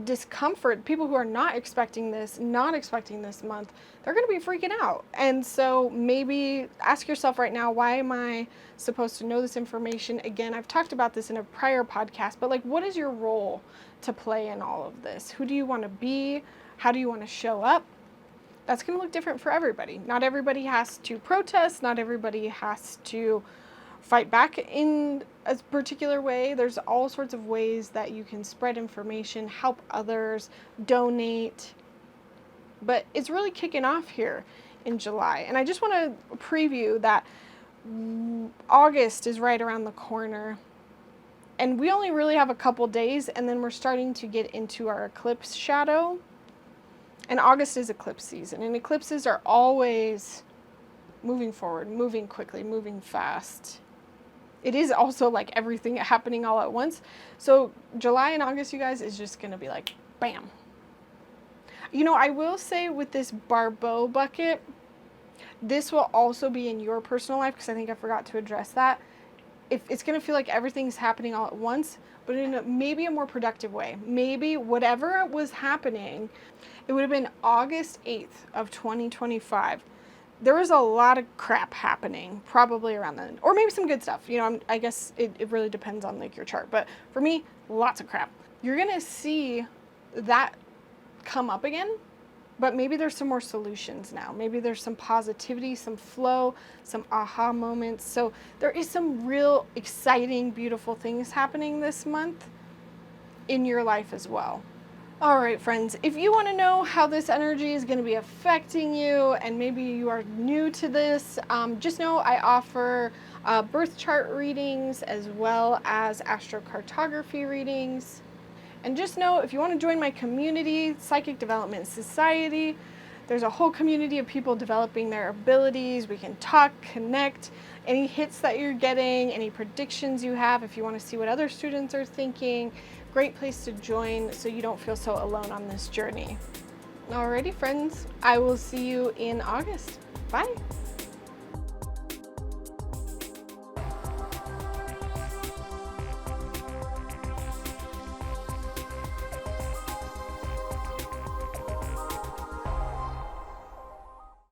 discomfort. People who are not expecting this month, they're going to be freaking out. And so maybe ask yourself right now, why am I supposed to know this information? Again, I've talked about this in a prior podcast, but like, what is your role to play in all of this? Who do you want to be? How do you want to show up? That's going to look different for everybody. Not everybody has to protest. Not everybody has to fight back in a particular way. There's all sorts of ways that you can spread information, help others, donate. But it's really kicking off here in July. And I just want to preview that August is right around the corner. And we only really have a couple days, and then we're starting to get into our eclipse shadow. And August is eclipse season, and eclipses are always moving forward, moving quickly, moving fast. It is also like everything happening all at once. So July and August, you guys, is just going to be like, bam. You know, I will say with this Barbeau bucket, this will also be in your personal life, because I think I forgot to address that. If it's going to feel like everything's happening all at once, but in maybe a more productive way. Maybe whatever was happening, it would have been August 8th of 2025. There was a lot of crap happening probably around then, or maybe some good stuff. You know, I guess it really depends on like your chart. But for me, lots of crap. You're going to see that come up again. But maybe there's some more solutions now. Maybe there's some positivity, some flow, some aha moments. So there is some real exciting, beautiful things happening this month in your life as well. All right, friends, if you want to know how this energy is going to be affecting you, and maybe you are new to this, just know I offer birth chart readings as well as astrocartography readings. And just know, if you want to join my community, Psychic Development Society, there's a whole community of people developing their abilities. We can talk, connect, any hits that you're getting, any predictions you have, if you want to see what other students are thinking. Great place to join so you don't feel so alone on this journey. Alrighty, friends, I will see you in August. Bye.